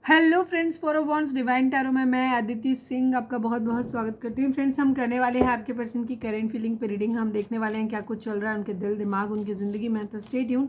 Hello friends, for wants divine tarot में मैं अदिति सिंह आपका बहुत बहुत स्वागत करती हूँ। फ्रेंड्स, हम करने वाले हैं आपके पर्सन की करेंट फीलिंग पे रीडिंग। हम देखने वाले हैं क्या कुछ चल रहा है उनके दिल दिमाग उनकी ज़िंदगी में। तो स्टे ट्यून।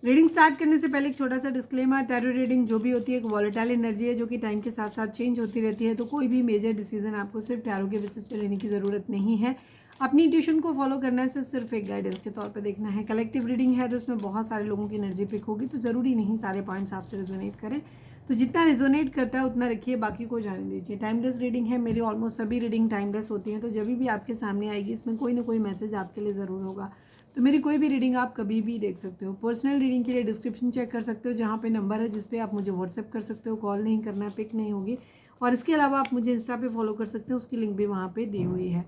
रीडिंग स्टार्ट करने से पहले एक छोटा सा डिस्क्लेमर, टैरो रीडिंग जो भी होती है एक वॉलेटाइल एनर्जी है जो कि टाइम के साथ साथ चेंज होती रहती है। तो कोई भी मेजर डिसीजन आपको सिर्फ टैरो के बेसिस पे लेने की ज़रूरत नहीं है। अपनी इंट्यूशन को फॉलो करने से सिर्फ एक गाइडेंस के तौर पे देखना है। कलेक्टिव रीडिंग है तो उसमें बहुत सारे लोगों की एनर्जी पिक होगी, तो ज़रूरी नहीं सारे पॉइंट्स आपसे रेजोनेट करें। तो जितना रेजोनेट करता है उतना रखिए, बाकी को जाने दीजिए। टाइमलेस रीडिंग है, मेरी ऑलमोस्ट सभी रीडिंग टाइमलेस होती हैं। तो जब भी आपके सामने आएगी इसमें कोई ना कोई मैसेज आपके लिए ज़रूर होगा। तो मेरी कोई भी रीडिंग आप कभी भी देख सकते हो। पर्सनल रीडिंग के लिए डिस्क्रिप्शन चेक कर सकते हो, जहाँ पे नंबर है जिस पे आप मुझे व्हाट्सएप कर सकते हो। कॉल नहीं करना है, पिक नहीं होगी। और इसके अलावा आप मुझे इंस्टा पे फॉलो कर सकते हो, उसकी लिंक भी वहाँ पे दी हुई है।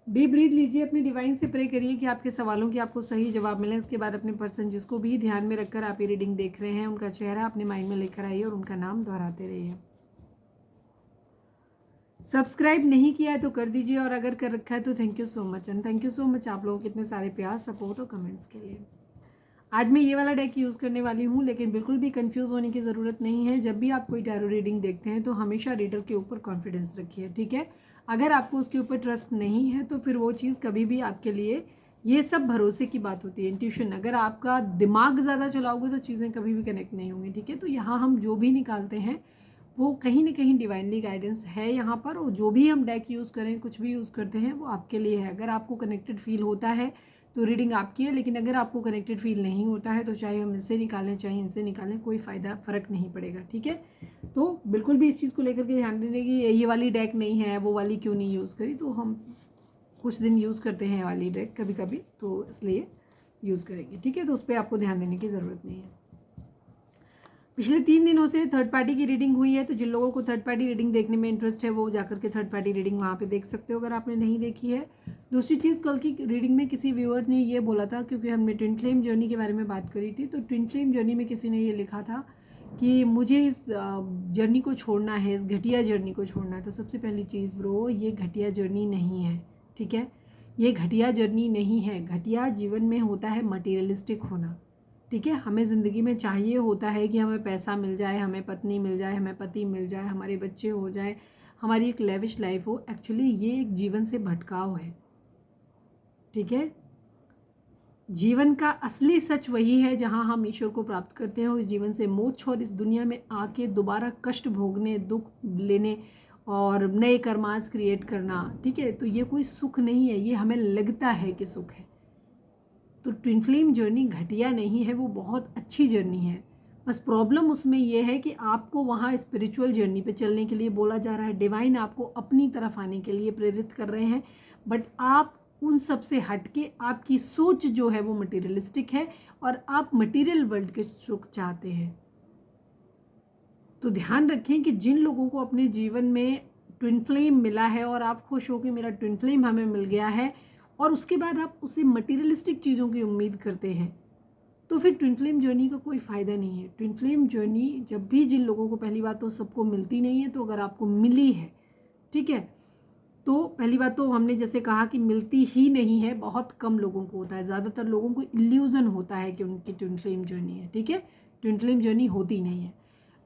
डीप ब्रीथ लीजिए, अपनी डिवाइन से प्रे करिए कि आपके सवालों के आपको सही जवाब मिले। इसके बाद अपने पर्सन जिसको भी ध्यान में रखकर आप ये रीडिंग देख रहे हैं उनका चेहरा अपने माइंड में लेकर आइए और उनका नाम दोहराते रहिए। सब्सक्राइब नहीं किया है तो कर दीजिए, और अगर कर रखा है तो thank you so much. And thank you so much आप लोगों के इतने सारे प्यार, सपोर्ट और कमेंट्स के लिए। आज मैं ये वाला डेक यूज़ करने वाली हूँ, लेकिन बिल्कुल भी कंफ्यूज होने की ज़रूरत नहीं है। जब भी आप कोई टैरो रीडिंग देखते हैं तो हमेशा रीडर के ऊपर कॉन्फिडेंस रखिए, ठीक है। अगर आपको उसके ऊपर ट्रस्ट नहीं है तो फिर वो चीज़ कभी भी आपके लिए, ये सब भरोसे की बात होती है, इंट्यूशन। अगर आपका दिमाग ज़्यादा चलाओगे तो चीज़ें कभी भी कनेक्ट नहीं होंगी, ठीक है। तो यहाँ हम जो भी निकालते हैं वो कहीं ना कहीं डिवाइनली गाइडेंस है यहाँ पर, और जो भी हम डेक यूज़ करें, कुछ भी यूज़ करते हैं, वो आपके लिए है। अगर आपको कनेक्टेड फील होता है तो रीडिंग आपकी है, लेकिन अगर आपको कनेक्टेड फील नहीं होता है तो चाहे हम इससे निकालें चाहे इनसे निकालें, कोई फ़र्क नहीं पड़ेगा, ठीक है। तो बिल्कुल भी इस चीज़ को लेकर के ध्यान देने की ये वाली डेक नहीं है, वो वाली क्यों नहीं यूज़ करी। तो हम कुछ दिन यूज़ करते हैं वाली डेक कभी कभी, तो इसलिए यूज़ करेंगे, ठीक है। तो उस पर आपको ध्यान देने की ज़रूरत नहीं है। पिछले 3 दिनों से थर्ड पार्टी की रीडिंग हुई है, तो जिन लोगों को थर्ड पार्टी रीडिंग देखने में इंटरेस्ट है वो जाकर के थर्ड पार्टी रीडिंग वहाँ पे देख सकते हो, अगर आपने नहीं देखी है। दूसरी चीज़, कल की रीडिंग में किसी व्यूअर ने ये बोला था, क्योंकि हमने ट्विन फ्लेम जर्नी के बारे में बात करी थी, तो ट्विन फ्लेम जर्नी में किसी ने ये लिखा था कि मुझे इस जर्नी को छोड़ना है, इस घटिया जर्नी को छोड़ना है। तो सबसे पहली चीज़ ब्रो, ये घटिया जर्नी नहीं है, ठीक है। ये घटिया जर्नी नहीं है। घटिया जीवन में होता है मटीरियलिस्टिक होना, ठीक है। हमें ज़िंदगी में चाहिए होता है कि हमें पैसा मिल जाए, हमें पत्नी मिल जाए, हमें पति मिल जाए, हमारे बच्चे हो जाए, हमारी एक लेविश लाइफ हो। एक्चुअली ये एक जीवन से भटकाव है, ठीक है। जीवन का असली सच वही है जहां हम ईश्वर को प्राप्त करते हैं, और इस जीवन से मोक्ष, और इस दुनिया में आके दोबारा कष्ट भोगने, दुख लेने और नए कर्मास क्रिएट करना, ठीक है। तो ये कोई सुख नहीं है, ये हमें लगता है कि सुख है। तो ट्विन फ्लेम जर्नी घटिया नहीं है, वो बहुत अच्छी जर्नी है। बस प्रॉब्लम उसमें यह है कि आपको वहाँ स्पिरिचुअल जर्नी पे चलने के लिए बोला जा रहा है। डिवाइन आपको अपनी तरफ आने के लिए प्रेरित कर रहे हैं, बट आप उन सब से हटके, आपकी सोच जो है वो मटेरियलिस्टिक है और आप मटेरियल वर्ल्ड के सुख चाहते हैं। तो ध्यान रखें कि जिन लोगों को अपने जीवन में ट्विन फ्लेम मिला है और आप खुश हो कि मेरा ट्विन फ्लेम हमें मिल गया है, और उसके बाद आप उससे मटेरियलिस्टिक चीज़ों की उम्मीद करते हैं, तो फिर ट्विन फ्लेम जर्नी का कोई फ़ायदा नहीं है। ट्विन फ्लेम जर्नी जब भी, जिन लोगों को, पहली बात तो सबको मिलती नहीं है, तो अगर आपको मिली है, ठीक है, तो पहली बात तो हमने जैसे कहा कि मिलती ही नहीं है, बहुत कम लोगों को होता है। ज़्यादातर लोगों को इल्यूज़न होता है कि उनकी ट्विन फ्लेम जर्नी है, ठीक है। ट्विन फ्लेम जर्नी होती नहीं है,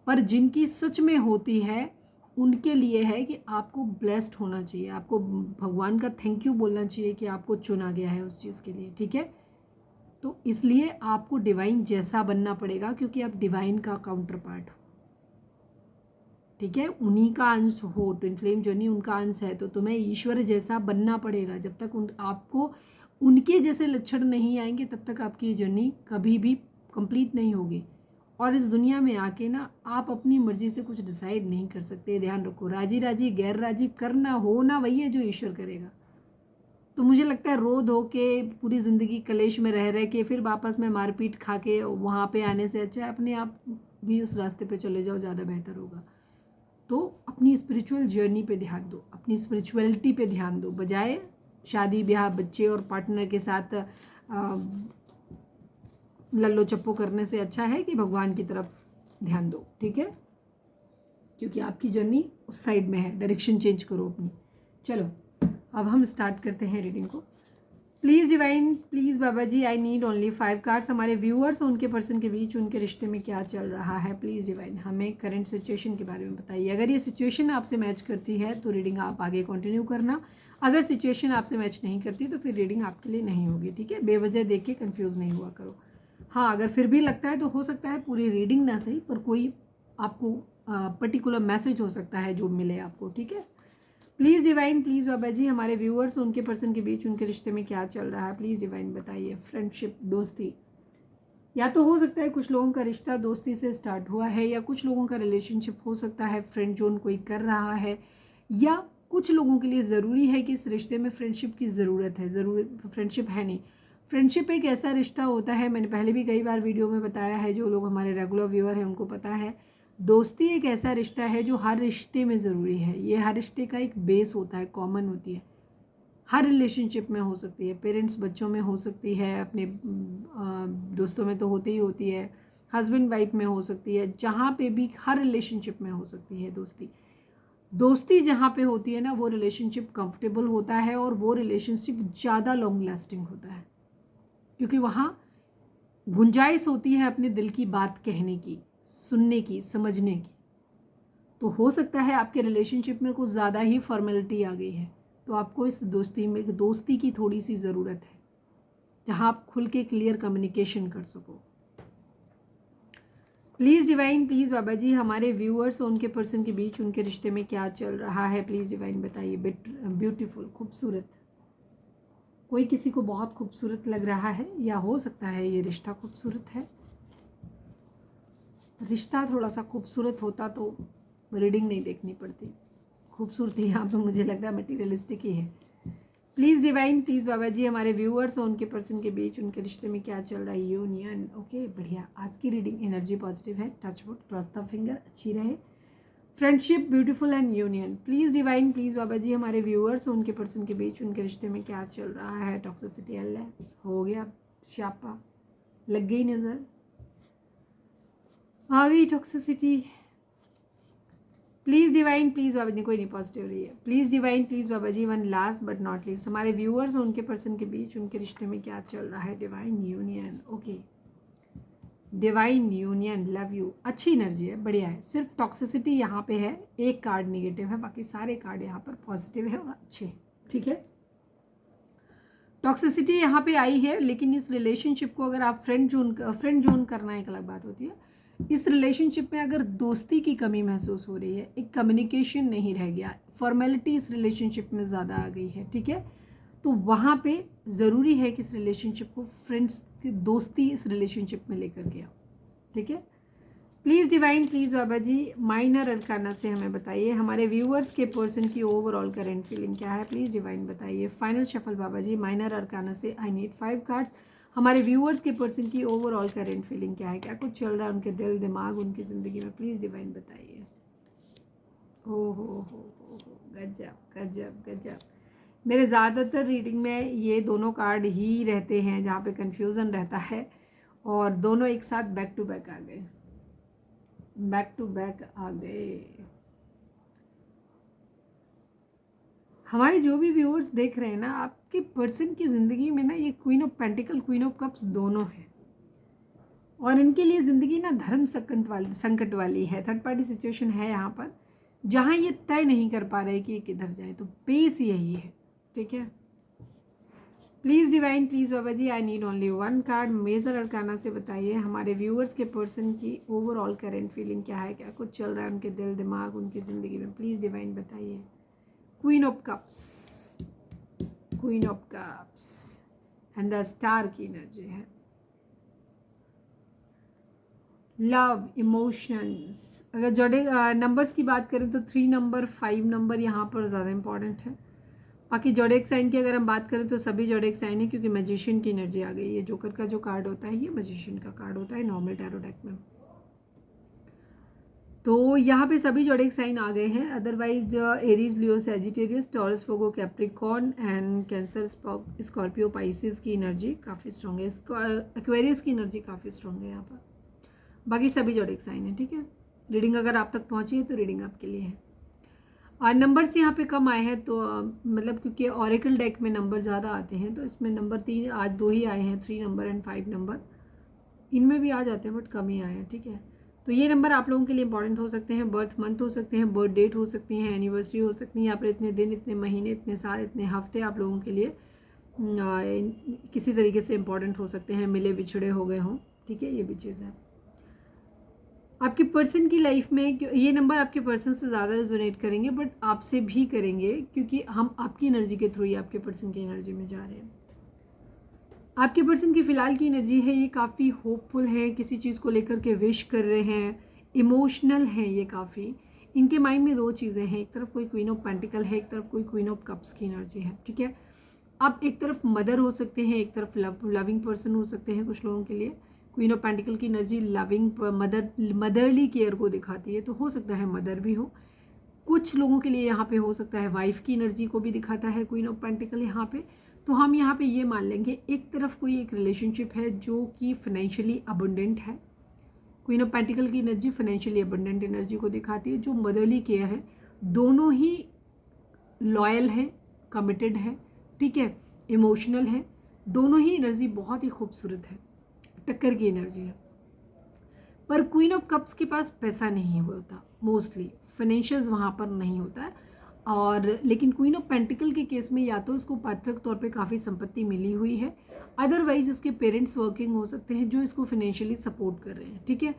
पर जिनकी सच में होती है उनके लिए है कि आपको ब्लेस्ड होना चाहिए, आपको भगवान का थैंक यू बोलना चाहिए कि आपको चुना गया है उस चीज़ के लिए, ठीक है। तो इसलिए आपको डिवाइन जैसा बनना पड़ेगा, क्योंकि आप डिवाइन का काउंटर पार्ट हो, ठीक है। उन्हीं का अंश हो, ट्विन फ्लेम जर्नी उनका अंश है, तो तुम्हें ईश्वर जैसा बनना पड़ेगा। जब तक आपको उनके जैसे लक्षण नहीं आएंगे तब तक आपकी जर्नी कभी भी कंप्लीट नहीं होगी। और इस दुनिया में आके ना, आप अपनी मर्जी से कुछ डिसाइड नहीं कर सकते, ध्यान रखो। राजी राजी गैर राजी करना हो ना, वही है जो ईश्वर करेगा। तो मुझे लगता है रो धो के पूरी ज़िंदगी कलेश में रह के फिर वापस में मारपीट खा के वहाँ पे आने से अच्छा है अपने आप भी उस रास्ते पे चले जाओ, ज़्यादा बेहतर होगा। तो अपनी स्पिरिचुअल जर्नी पे ध्यान दो, अपनी स्पिरिचुअलिटी पे ध्यान दो, बजाय शादी ब्याह बच्चे और पार्टनर के साथ लल्लो चप्पो करने से अच्छा है कि भगवान की तरफ ध्यान दो, ठीक है। क्योंकि आपकी जर्नी उस साइड में है, डायरेक्शन चेंज करो अपनी। चलो अब हम स्टार्ट करते हैं रीडिंग को। Please divine, please Baba ji, I need only 5 cards. हमारे व्यूअर्स और उनके पर्सन के बीच उनके रिश्ते में क्या चल रहा है, प्लीज़ डिवाइन हमें करंट सिचुएशन के बारे में बताइए। अगर ये सिचुएशन आपसे मैच करती है तो रीडिंग आप आगे कंटिन्यू करना, अगर सिचुएशन आपसे मैच नहीं करती तो फिर रीडिंग आपके लिए नहीं होगी, ठीक है। बेवजह देख के कन्फ्यूज़ नहीं हुआ करो। हाँ, अगर फिर भी लगता है तो हो सकता है पूरी रीडिंग ना सही पर कोई आपको पर्टिकुलर मैसेज हो सकता है जो मिले आपको, ठीक है। Please divine, please Baba ji हमारे व्यूअर्स उनके पर्सन के बीच उनके रिश्ते में क्या चल रहा है, प्लीज़ डिवाइन बताइए। फ्रेंडशिप, दोस्ती, या तो हो सकता है कुछ लोगों का रिश्ता दोस्ती से स्टार्ट हुआ है, या कुछ लोगों का रिलेशनशिप हो सकता है फ्रेंड जोन कोई कर रहा है, या कुछ लोगों के लिए ज़रूरी है कि इस रिश्ते में फ्रेंडशिप की ज़रूरत है। फ्रेंडशिप है नहीं, फ्रेंडशिप एक ऐसा रिश्ता होता है, मैंने पहले भी कई बार वीडियो में बताया है, जो लोग हमारे रेगुलर व्यूअर हैं उनको पता है। दोस्ती एक ऐसा रिश्ता है जो हर रिश्ते में ज़रूरी है, ये हर रिश्ते का एक बेस होता है, कॉमन होती है, हर रिलेशनशिप में हो सकती है, पेरेंट्स बच्चों में हो सकती है, अपने दोस्तों में तो होती ही होती है, हस्बैंड वाइफ में हो सकती है, जहाँ पे भी हर रिलेशनशिप में हो सकती है दोस्ती। दोस्ती जहाँ पे होती है ना, वो रिलेशनशिप कंफर्टेबल होता है और वो रिलेशनशिप ज़्यादा लॉन्ग लास्टिंग होता है, क्योंकि वहाँ गुंजाइश होती है अपने दिल की बात कहने की, सुनने की, समझने की। तो हो सकता है आपके रिलेशनशिप में कुछ ज़्यादा ही फॉर्मेलिटी आ गई है, तो आपको इस दोस्ती की थोड़ी सी ज़रूरत है, जहाँ आप खुल के क्लियर कम्युनिकेशन कर सको। Please divine, please Baba ji हमारे व्यूअर्स और उनके पर्सन के बीच उनके रिश्ते में क्या चल रहा है, प्लीज़ डिवाइन बताइए। ब्यूटीफुल, खूबसूरत, कोई किसी को बहुत खूबसूरत लग रहा है, या हो सकता है ये रिश्ता खूबसूरत है। रिश्ता थोड़ा सा खूबसूरत होता तो रीडिंग नहीं देखनी पड़ती। खूबसूरती यहाँ पे मुझे लग रहा है मटीरियलिस्टिक ही है। Please divine, please Baba ji हमारे व्यूअर्स और उनके पर्सन के बीच उनके रिश्ते में क्या चल रहा है। यूनियन, ओके, बढ़िया। आज की रीडिंग एनर्जी पॉजिटिव है, touch wood, cross the finger, अच्छी रहे। Friendship, beautiful and union. Please divine, please Baba ji हमारे व्यूअर्स और उनके पर्सन के बीच उनके रिश्ते में क्या चल रहा है। टॉक्सिसिटी है, हो गया, शापा लग गई नज़र, आ गई toxicity. Please divine, please Baba ji, कोई नहीं, पॉजिटिव रही है। Please divine, please Baba ji one last but not least हमारे व्यूअर्स और उनके पर्सन के बीच उनके रिश्ते में क्या चल रहा है। Divine union, okay, divine union, love you, अच्छी एनर्जी है, बढ़िया है। सिर्फ टॉक्सिसिटी यहाँ पे है, एक कार्ड निगेटिव है, बाकी सारे कार्ड यहाँ पर पॉजिटिव है और अच्छे हैं, ठीक है। टॉक्सिसिटी यहाँ पे आई है, लेकिन इस रिलेशनशिप को अगर आप फ्रेंड जोन करना एक अलग बात होती है। इस रिलेशनशिप में अगर दोस्ती की कमी महसूस हो रही है, एक कम्युनिकेशन नहीं रह गया, फॉर्मेलिटी इस रिलेशनशिप में ज़्यादा आ गई है, ठीक है, तो वहाँ पे ज़रूरी है कि इस रिलेशनशिप को फ्रेंड्स की दोस्ती इस रिलेशनशिप में लेकर गया, ठीक है। Please divine, please Baba ji minor arcana से हमें बताइए हमारे व्यूअर्स के पर्सन की ओवरऑल करंट फीलिंग क्या है। प्लीज़ डिवाइन बताइए। फाइनल शफल बाबा जी माइनर अरकाना से, आई नीड 5 कार्ड्स। हमारे व्यूअर्स के पर्सन की ओवरऑल करंट फीलिंग क्या है, क्या कुछ चल रहा है उनके दिल दिमाग उनकी ज़िंदगी में, प्लीज़ डिवाइन बताइए। हो, गजब गजब गजब। मेरे ज़्यादातर रीडिंग में ये दोनों कार्ड ही रहते हैं जहाँ पे कन्फ्यूज़न रहता है, और दोनों एक साथ बैक टू बैक आ गए, बैक टू बैक आ गए। हमारे जो भी व्यूअर्स देख रहे हैं ना, आपके पर्सन की ज़िंदगी में ना ये queen of pentacle, queen of cups दोनों हैं, और इनके लिए ज़िंदगी ना धर्म संकट वाली है। थर्ड पार्टी सिचुएशन है यहाँ पर, जहाँ ये तय नहीं कर पा रहे कि ये किधर जाए, तो बेस यही है, ठीक है। Please divine, please Baba ji I need only 1 card. Major arcana से बताइए हमारे व्यूअर्स के पर्सन की ओवरऑल करेंट फीलिंग क्या है, क्या कुछ चल रहा है उनके दिल दिमाग उनकी ज़िंदगी में, प्लीज़ डिवाइन बताइए। Queen of cups, queen of cups and the star की एनर्जी है। लव, इमोशंस, अगर जोड़े नंबर्स की बात करें तो 3 नंबर 5 नंबर यहाँ पर ज़्यादा इंपॉर्टेंट है। बाकी जोडेक साइन की अगर हम बात करें तो सभी जोडेक साइन है, क्योंकि मैजिशियन की एनर्जी आ गई है। जोकर का जो कार्ड होता है ये मैजिशियन का कार्ड होता है नॉर्मल टैरो डेक में, तो यहाँ पे सभी जोडेक साइन आ गए हैं। Otherwise Aries, Leo, Sagittarius, Taurus, फोगो, Capricorn and cancer, Scorpio, Pisces की एनर्जी काफ़ी स्ट्रॉन्ग है। एक्वेरियस की एनर्जी काफ़ी स्ट्रॉन्ग है यहाँ पर। बाकी सभी जोडेक साइन है, ठीक है। रीडिंग अगर आप तक पहुँची है तो रीडिंग आपके लिए है। और नंबर्स यहाँ पे कम आए हैं, तो मतलब क्योंकि ऑरेकल डेक में नंबर ज़्यादा आते हैं, तो इसमें नंबर 3 आज 2 ही आए हैं, 3 नंबर एंड 5 नंबर। इनमें भी आ जाते हैं बट कम ही आए हैं, ठीक है। तो ये नंबर आप लोगों के लिए इंपॉर्टेंट हो सकते हैं। बर्थ मंथ हो सकते हैं, बर्थ डेट हो सकती हैं, एनिवर्सरी हो सकती है, यहाँ पर इतने दिन, इतने महीने, इतने साल, इतने हफ्ते आप लोगों के लिए किसी तरीके से इंपॉर्टेंट हो सकते हैं, मिले बिछड़े हो गए हों, ठीक है। ये भी चीज़ है आपके पर्सन की लाइफ में। ये नंबर आपके पर्सन से ज़्यादा रेजोनेट करेंगे, बट आपसे भी करेंगे, क्योंकि हम आपकी एनर्जी के थ्रू ही आपके पर्सन की एनर्जी में जा रहे हैं। आपके पर्सन की फ़िलहाल की एनर्जी है, ये काफ़ी होपफुल है, किसी चीज़ को लेकर के विश कर रहे हैं, इमोशनल है ये काफ़ी। इनके माइंड में दो चीज़ें हैं, एक तरफ कोई क्वीन ऑफ पेंटिकल है, एक तरफ कोई क्वीन ऑफ कप्स की एनर्जी है, ठीक है। अब एक तरफ मदर हो सकते हैं, एक तरफ लविंग पर्सन हो सकते हैं कुछ लोगों के लिए। क्वीन ऑफ पेंटिकल की एनर्जी लविंग मदरली केयर को दिखाती है, तो हो सकता है मदर भी हो। कुछ लोगों के लिए यहाँ पे हो सकता है वाइफ की एनर्जी को भी दिखाता है क्वीन ऑफ पेंटिकल यहाँ पे। तो हम यहाँ पे ये मान लेंगे एक तरफ कोई एक रिलेशनशिप है जो कि फाइनेंशियली अबंडेंट है। क्वीन ऑफ पेंटिकल की एनर्जी फाइनेंशियली अबंडेंट एनर्जी को दिखाती है, जो मदरली केयर है, दोनों ही लॉयल है, कमिटेड है, ठीक है, इमोशनल है, दोनों ही एनर्जी बहुत ही खूबसूरत है, टक्कर की एनर्जी है। पर क्वीन ऑफ कप्स के पास पैसा नहीं होता, मोस्टली फाइनेंशियल्स वहाँ पर नहीं होता है। और लेकिन क्वीन ऑफ पेंटिकल के केस में या तो इसको पैतृक तौर पे काफ़ी संपत्ति मिली हुई है, अदरवाइज इसके पेरेंट्स वर्किंग हो सकते हैं जो इसको फाइनेंशियली सपोर्ट कर रहे हैं, ठीक है।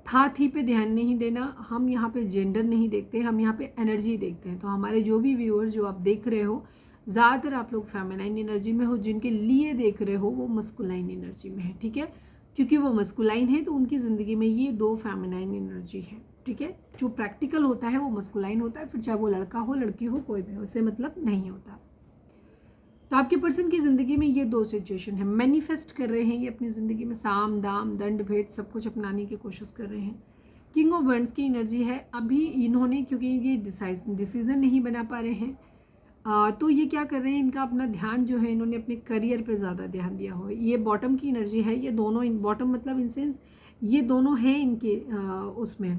था थी पे ध्यान नहीं देना, हम यहाँ पे जेंडर नहीं देखते, हम यहाँ पे एनर्जी देखते हैं। तो हमारे जो भी व्यूअर्स जो आप देख रहे हो, ज़्यादातर आप लोग फेमिनाइन एनर्जी में हो, जिनके लिए देख रहे हो वो मस्कुलाइन एनर्जी में है, ठीक है। क्योंकि वो मस्कुलाइन है तो उनकी ज़िंदगी में ये दो फेमिनाइन एनर्जी है, ठीक है। जो प्रैक्टिकल होता है वो मस्कुलाइन होता है, फिर चाहे वो लड़का हो लड़की हो कोई भी हो, इससे मतलब नहीं होता। तो आपके पर्सन की ज़िंदगी में ये दो सिचुएशन है, मैनिफेस्ट कर रहे हैं ये अपनी ज़िंदगी में, साम दाम दंड भेद सब कुछ अपनाने की कोशिश कर रहे हैं। किंग ऑफ वंड्स की एनर्जी है, अभी इन्होंने क्योंकि ये डिसीजन नहीं बना पा रहे हैं, तो ये क्या कर रहे हैं, इनका अपना ध्यान जो है इन्होंने अपने करियर पे ज़्यादा ध्यान दिया हो। ये बॉटम की एनर्जी है, ये दोनों बॉटम मतलब इन सेंस ये दोनों हैं इनके उसमें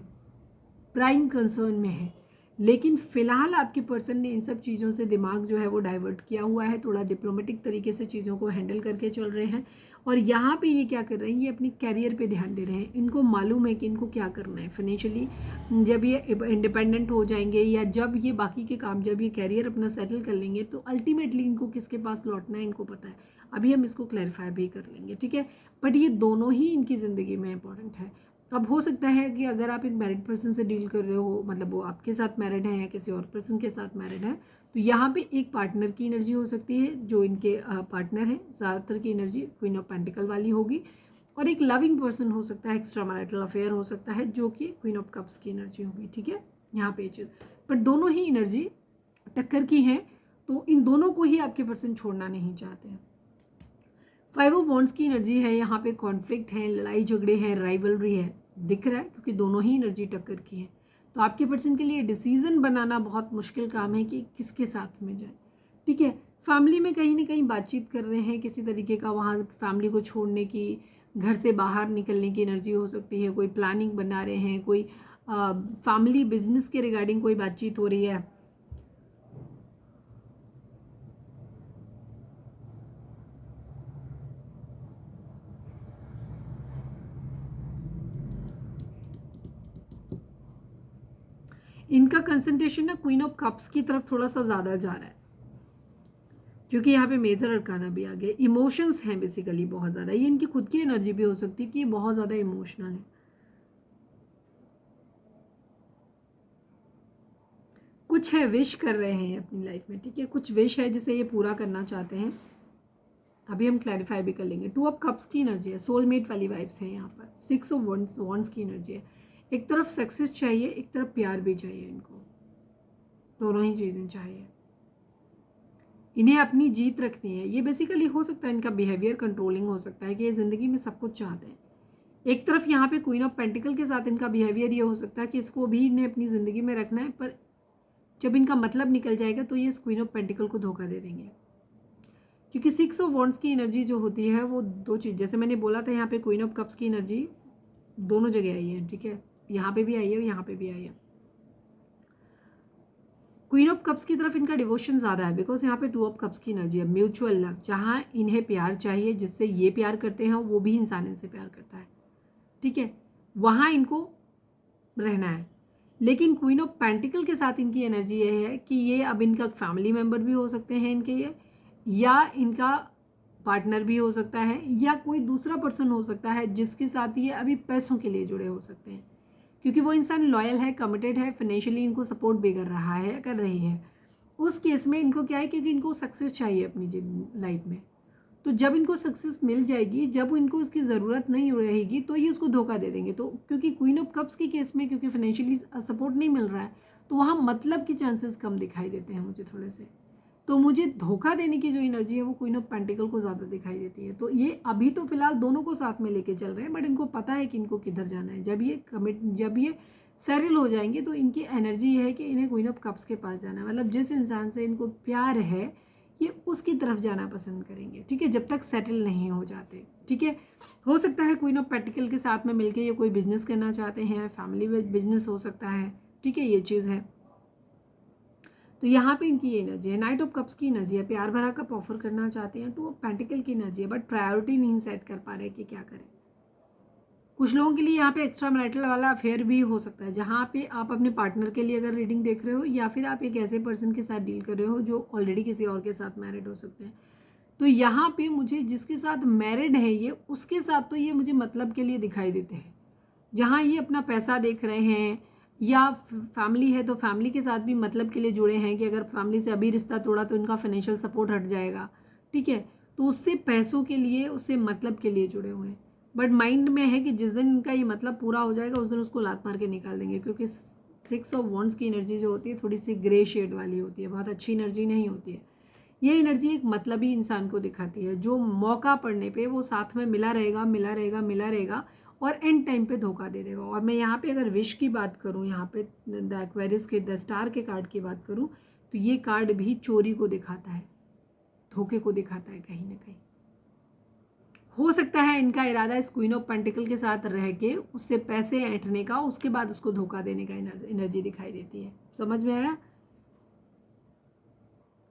प्राइम कंसर्न में है। लेकिन फ़िलहाल आपके पर्सन ने इन सब चीज़ों से दिमाग जो है वो डाइवर्ट किया हुआ है, थोड़ा डिप्लोमेटिक तरीके से चीज़ों को हैंडल करके चल रहे हैं। और यहाँ पे ये क्या कर रहे हैं, ये अपनी कैरियर पे ध्यान दे रहे हैं। इनको मालूम है कि इनको क्या करना है फाइनेंशियली, जब ये इंडिपेंडेंट हो जाएंगे या जब ये बाकी के काम, जब ये कैरियर अपना सेटल कर लेंगे, तो अल्टीमेटली इनको किसके पास लौटना है इनको पता है। अभी हम इसको क्लैरिफाई भी कर लेंगे, ठीक है। बट ये दोनों ही इनकी ज़िंदगी में इंपॉर्टेंट है। अब हो सकता है कि अगर आप एक मैरिड पर्सन से डील कर रहे हो, मतलब वो आपके साथ मैरिड है या किसी और पर्सन के साथ मैरिड है, तो यहाँ पे एक पार्टनर की एनर्जी हो सकती है जो इनके पार्टनर हैं, ज़्यादातर की एनर्जी क्वीन ऑफ पेंटिकल वाली होगी। और एक लविंग पर्सन हो सकता है, एक्स्ट्रा मैरिटल अफेयर हो सकता है, जो कि क्वीन ऑफ कप्स की एनर्जी होगी, ठीक है। यहाँ पे चीज़, पर दोनों ही एनर्जी टक्कर की हैं, तो इन दोनों को ही आपके पर्सन छोड़ना नहीं चाहते हैं। 5 ऑफ वॉन्ड्स की एनर्जी है, यहाँ पे कॉन्फ्लिक्ट है, लड़ाई झगड़े हैं, राइवलरी है, दिख रहा है, क्योंकि दोनों ही एनर्जी टक्कर की है। तो आपके पर्सन के लिए डिसीजन बनाना बहुत मुश्किल काम है कि किसके साथ में जाए, ठीक है। फैमिली में कहीं ना कहीं बातचीत कर रहे हैं किसी तरीके का, वहाँ फैमिली को छोड़ने की, घर से बाहर निकलने की एनर्जी हो सकती है, कोई प्लानिंग बना रहे हैं, कोई फैमिली बिजनेस के रिगार्डिंग कोई बातचीत हो रही है। इनका कंसंट्रेशन ना क्वीन ऑफ कप्स की तरफ थोड़ा सा ज़्यादा जा रहा है, क्योंकि यहाँ पे मेजर अरकाना भी आ गया। इमोशंस हैं बेसिकली बहुत ज़्यादा, ये इनकी खुद की एनर्जी भी हो सकती है कि ये बहुत ज़्यादा इमोशनल है। कुछ है विश कर रहे हैं अपनी लाइफ में, ठीक है, कुछ विश है जिसे ये पूरा करना चाहते हैं। अभी हम क्लैरिफाई भी कर लेंगे। 2 ऑफ कप्स की एनर्जी है, सोलमेट वाली वाइब्स है यहाँ पर। 6 ऑफ वॉन्ड्स की एनर्जी है, एक तरफ सक्सेस चाहिए, एक तरफ प्यार भी चाहिए, इनको दोनों ही चीज़ें चाहिए। इन्हें अपनी जीत रखनी है। ये बेसिकली हो सकता है इनका बिहेवियर कंट्रोलिंग हो सकता है कि ये ज़िंदगी में सब कुछ चाहते हैं। एक तरफ यहाँ पे क्वीन ऑफ पेंटिकल के साथ इनका बिहेवियर ये हो सकता है कि इसको भी इन्हें अपनी ज़िंदगी में रखना है, पर जब इनका मतलब निकल जाएगा तो ये इस क्वीन ऑफ पेंटिकल को धोखा दे देंगे। क्योंकि 6 ऑफ वॉन्ड्स की एनर्जी जो होती है वो दो चीज़, जैसे मैंने बोला था यहाँ पे क्वीन ऑफ कप्स की एनर्जी दोनों जगह आई है, ठीक है, यहाँ पे भी आई है और यहाँ पे भी आई है। क्वीन ऑफ कप्स की तरफ इनका डिवोशन ज़्यादा है, बिकॉज यहाँ पे टू ऑफ कप्स की एनर्जी है। म्यूचुअल लव, जहाँ इन्हें प्यार चाहिए, जिससे ये प्यार करते हैं वो भी इंसान इनसे प्यार करता है, ठीक है, वहाँ इनको रहना है। लेकिन क्वीन ऑफ पेंटिकल के साथ इनकी एनर्जी ये है कि ये अब इनका फैमिली मेम्बर भी हो सकते हैं इनके ये, या इनका पार्टनर भी हो सकता है, या कोई दूसरा पर्सन हो सकता है जिसके साथ ये अभी पैसों के लिए जुड़े हो सकते हैं, क्योंकि वो इंसान लॉयल है, कमिटेड है, फाइनेंशियली इनको सपोर्ट भी कर रहा है, कर रही है। उस केस में इनको क्या है, क्योंकि इनको सक्सेस चाहिए अपनी लाइफ में, तो जब इनको सक्सेस मिल जाएगी, जब इनको इसकी ज़रूरत नहीं रहेगी, तो ये उसको धोखा दे देंगे। तो क्योंकि क्वीन ऑफ कप्स के केस में क्योंकि फाइनेंशियली सपोर्ट नहीं मिल रहा है, तो वहाँ मतलब की चांसेस कम दिखाई देते हैं मुझे थोड़े से। तो मुझे धोखा देने की जो एनर्जी है वो क्वीन ऑफ पेंटिकल को ज़्यादा दिखाई देती है। तो ये अभी तो फिलहाल दोनों को साथ में लेके चल रहे हैं, बट इनको पता है कि इनको किधर जाना है। जब ये सेटल हो जाएंगे तो इनकी एनर्जी ये है कि इन्हें क्वीन ऑफ कप्स के पास जाना है, मतलब जिस इंसान से इनको प्यार है ये उसकी तरफ जाना पसंद करेंगे, ठीक है, जब तक सेटल नहीं हो जाते, ठीक है। हो सकता है क्वीन ऑफ पेंटिकल के साथ में मिलके ये कोई बिजनेस करना चाहते हैं, फैमिली बिजनेस हो सकता है, ठीक है, ये चीज़ है। तो यहाँ पे इनकी ये एनर्जी है। नाइट ऑफ कप्स की एनर्जी है, प्यार भरा कप ऑफर करना चाहते हैं। टू ऑफ पेंटिकल की एनर्जी है, बट प्रायोरिटी नहीं सेट कर पा रहे कि क्या करें। कुछ लोगों के लिए यहाँ पे एक्स्ट्रा मैरिटल वाला अफेयर भी हो सकता है, जहाँ पे आप अपने पार्टनर के लिए अगर रीडिंग देख रहे हो, या फिर आप एक ऐसे पर्सन के साथ डील कर रहे हो जो ऑलरेडी किसी और के साथ मैरिड हो सकते हैं। तो यहाँ पे मुझे जिसके साथ मैरिड है ये, उसके साथ तो ये मुझे मतलब के लिए दिखाई देते हैं, जहाँ ये अपना पैसा देख रहे हैं, या फैमिली है तो फैमिली के साथ भी मतलब के लिए जुड़े हैं कि अगर फैमिली से अभी रिश्ता तोड़ा तो इनका फाइनेंशियल सपोर्ट हट जाएगा, ठीक है, तो उससे पैसों के लिए, उससे मतलब के लिए जुड़े हुए हैं। बट माइंड में है कि जिस दिन इनका ये मतलब पूरा हो जाएगा उस दिन उसको लात मार के निकाल देंगे, क्योंकि 6 ऑफ वॉन्ड्स की एनर्जी जो होती है थोड़ी सी ग्रे शेड वाली होती है, बहुत अच्छी एनर्जी नहीं होती है। ये एनर्जी एक मतलबी इंसान को दिखाती है, जो मौका पड़ने पे वो साथ में मिला रहेगा, मिला रहेगा, मिला रहेगा, और एंड टाइम पे धोखा दे देगा। और मैं यहाँ पे अगर विश की बात करूँ, यहाँ पे द एक्वेरियस के द स्टार के कार्ड की बात करूँ, तो ये कार्ड भी चोरी को दिखाता है, धोखे को दिखाता है कहीं ना कहीं। हो सकता है इनका इरादा इस क्वीन ऑफ पेंटिकल के साथ रह के उससे पैसे ऐंठने का, उसके बाद उसको धोखा देने का एनर्जी दिखाई देती है। समझ में आया?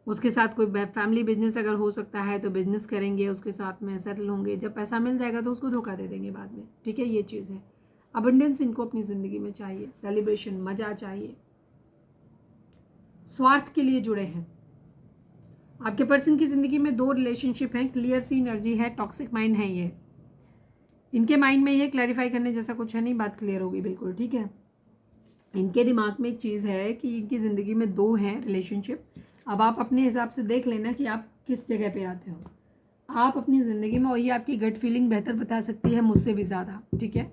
उसके साथ कोई फैमिली बिजनेस अगर हो सकता है तो बिजनेस करेंगे, उसके साथ में सेटल होंगे, जब पैसा मिल जाएगा तो उसको धोखा दे देंगे बाद में, ठीक है, ये चीज़ है। अबंडेंस इनको अपनी ज़िंदगी में चाहिए, सेलिब्रेशन, मज़ा चाहिए, स्वार्थ के लिए जुड़े हैं। आपके पर्सन की ज़िंदगी में 2 रिलेशनशिप हैं, क्लियर सी एनर्जी है, टॉक्सिक माइंड है ये। इनके माइंड में ये क्लैरिफाई करने जैसा कुछ है नहीं, बात क्लियर होगी बिल्कुल, ठीक है। इनके दिमाग में एक चीज़ है कि इनकी ज़िंदगी में 2 हैं रिलेशनशिप। अब आप अपने हिसाब से देख लेना कि आप किस जगह पे आते हो आप अपनी ज़िंदगी में, और ये आपकी गट फीलिंग बेहतर बता सकती है मुझसे भी ज़्यादा, ठीक है,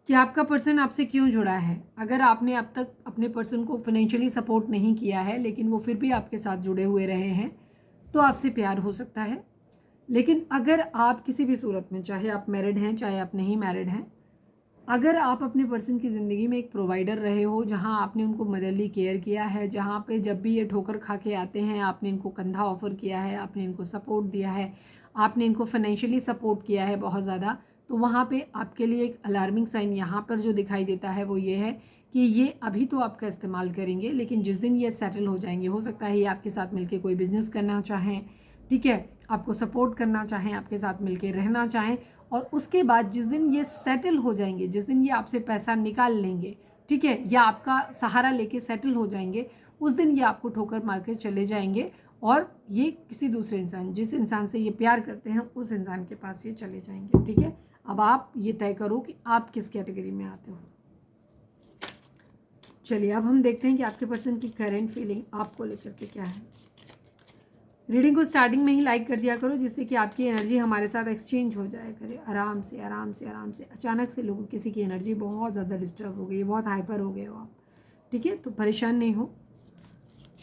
कि आपका पर्सन आपसे क्यों जुड़ा है। अगर आपने अब तक अपने पर्सन को फाइनेंशियली सपोर्ट नहीं किया है, लेकिन वो फिर भी आपके साथ जुड़े हुए रहे हैं, तो आपसे प्यार हो सकता है। लेकिन अगर आप किसी भी सूरत में, चाहे आप मैरिड हैं चाहे आप नहीं मैरिड हैं, अगर आप अपने पर्सन की ज़िंदगी में एक प्रोवाइडर रहे हो, जहां आपने उनको मदरली केयर किया है, जहां पे जब भी ये ठोकर खा के आते हैं आपने इनको कंधा ऑफर किया है, आपने इनको सपोर्ट दिया है, आपने इनको फाइनेंशियली सपोर्ट किया है बहुत ज़्यादा, तो वहाँ पे आपके लिए एक अलार्मिंग साइन यहाँ पर जो दिखाई देता है वो ये है कि ये अभी तो आपका इस्तेमाल करेंगे, लेकिन जिस दिन ये सेटल हो जाएंगे, हो सकता है ये आपके साथ मिलकर कोई बिजनेस करना चाहें, ठीक है, आपको सपोर्ट करना चाहें, आपके साथ मिलकर रहना चाहें, और उसके बाद जिस दिन ये सेटल हो जाएंगे, जिस दिन ये आपसे पैसा निकाल लेंगे, ठीक है, या आपका सहारा लेके सेटल हो जाएंगे, उस दिन ये आपको ठोकर मार के चले जाएंगे, और ये किसी दूसरे इंसान, जिस इंसान से ये प्यार करते हैं, उस इंसान के पास ये चले जाएंगे, ठीक है। अब आप ये तय करो कि आप किस कैटेगरी में आते हो। चलिए अब हम देखते हैं कि आपके पर्सन की करंट फीलिंग आपको लेकर के क्या है। रीडिंग को स्टार्टिंग में ही लाइक कर दिया करो, जिससे कि आपकी एनर्जी हमारे साथ एक्सचेंज हो जाए करे, आराम से आराम से आराम से। अचानक से लोगों किसी की एनर्जी बहुत ज़्यादा डिस्टर्ब हो गई है, बहुत हाइपर हो गए हो आप, ठीक है, तो परेशान नहीं हो,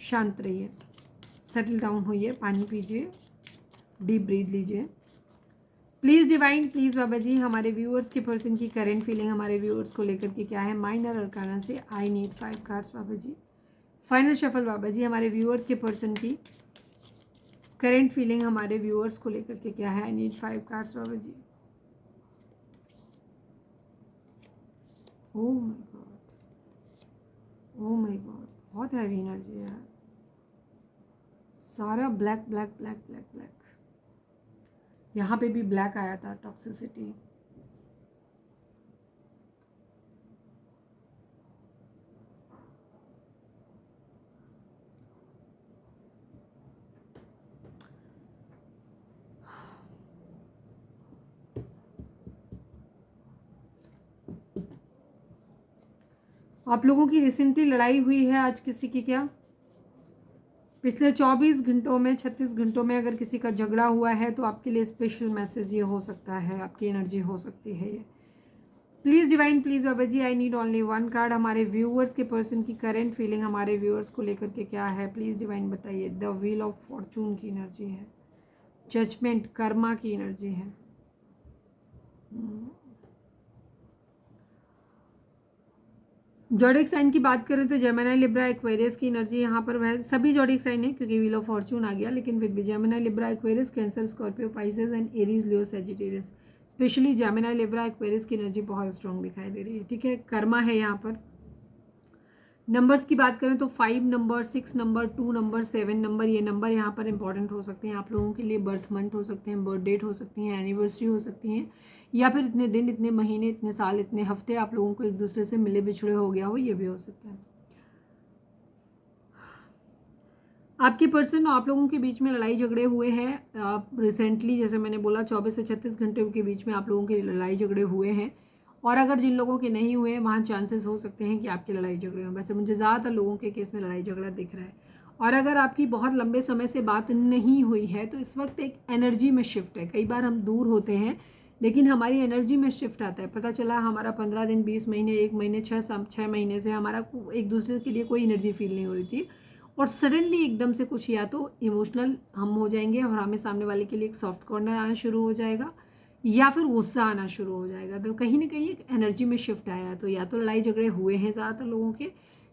शांत रहिए, सेटल डाउन होइए, पानी पीजिए, डीप ब्रीथ लीजिए। Please divine, please Baba ji, हमारे व्यूअर्स के पर्सन की करंट फीलिंग हमारे व्यूअर्स को लेकर के क्या है। माइनर अरकाना से I need 5 cards Baba ji. Final shuffle Baba ji, हमारे व्यूअर्स के पर्सन की करंट फीलिंग हमारे व्यूअर्स को लेकर के क्या है। I need 5 cards Baba ji. Oh my god, oh my god, बहुत हैवी एनर्जी है, सारा black black black black black. यहाँ पे भी ब्लैक आया था, टॉक्सिसिटी। आप लोगों की रिसेंटली लड़ाई हुई है आज किसी की क्या? पिछले 24 घंटों में, 36 घंटों में अगर किसी का झगड़ा हुआ है तो आपके लिए स्पेशल मैसेज ये हो सकता है, आपकी एनर्जी हो सकती है ये। Please divine, please Baba ji, I need only one card. हमारे व्यूअर्स के पर्सन की करेंट फीलिंग हमारे व्यूअर्स को लेकर के क्या है, प्लीज़ डिवाइन बताइए। द व्हील ऑफ फॉर्चून की एनर्जी है, जजमेंट, कर्मा की एनर्जी है। जॉडिक साइन की बात करें तो जेमिनी, लिब्रा, एक्वेरियस की एनर्जी यहाँ पर है। सभी जॉडिक साइन है क्योंकि व्हील ऑफ फॉर्चून आ गया, लेकिन फिर भी Gemini, Libra, Aquarius, cancer, Scorpio, Pisces and Aries, Leo, Sagittarius. Specially Gemini, Libra, Aquarius की एनर्जी बहुत स्ट्रॉन्ग दिखाई दे रही है। ठीक है, कर्मा है यहाँ पर। नंबर्स की बात करें तो 5 नंबर, 6 नंबर, 2 नंबर, 7 नंबर, ये नंबर यहाँ पर इंपॉर्टेंट हो सकते हैं आप लोगों के लिए। बर्थ मंथ हो सकते हैं, बर्थ डेट हो सकती हैं, एनिवर्सरी हो सकती हैं, या फिर इतने दिन, इतने महीने, इतने साल, इतने हफ्ते आप लोगों को एक दूसरे से मिले बिछड़े हो गया हो, ये भी हो सकता है। आपके पर्सन आप लोगों के बीच में लड़ाई झगड़े हुए हैं। आप रिसेंटली, जैसे मैंने बोला, 24 से 36 घंटे के बीच में आप लोगों के लड़ाई झगड़े हुए हैं। और अगर जिन लोगों के नहीं हुए हैं वहाँ चांसेस हो सकते हैं कि आपकी लड़ाई झगड़े हों। वैसे मुझे ज़्यादातर लोगों के केस में लड़ाई झगड़ा दिख रहा है। और अगर आपकी बहुत लंबे समय से बात नहीं हुई है तो इस वक्त एक एनर्जी में शिफ्ट है। कई बार हम दूर होते हैं लेकिन हमारी एनर्जी में शिफ्ट आता है। पता चला हमारा 15 दिन, 20 महीने, 1 महीने, 6 महीने से हमारा एक दूसरे के लिए कोई एनर्जी फील नहीं हो रही थी, और सडनली एकदम से कुछ, या तो इमोशनल हम हो जाएंगे और हमें सामने वाले के लिए एक सॉफ्ट कॉर्नर आना शुरू हो जाएगा, या फिर गुस्सा आना शुरू हो जाएगा। तो कहीं ना कहीं एक एनर्जी में शिफ्ट आया। तो या तो लड़ाई झगड़े हुए हैं ज़्यादातर लोगों के,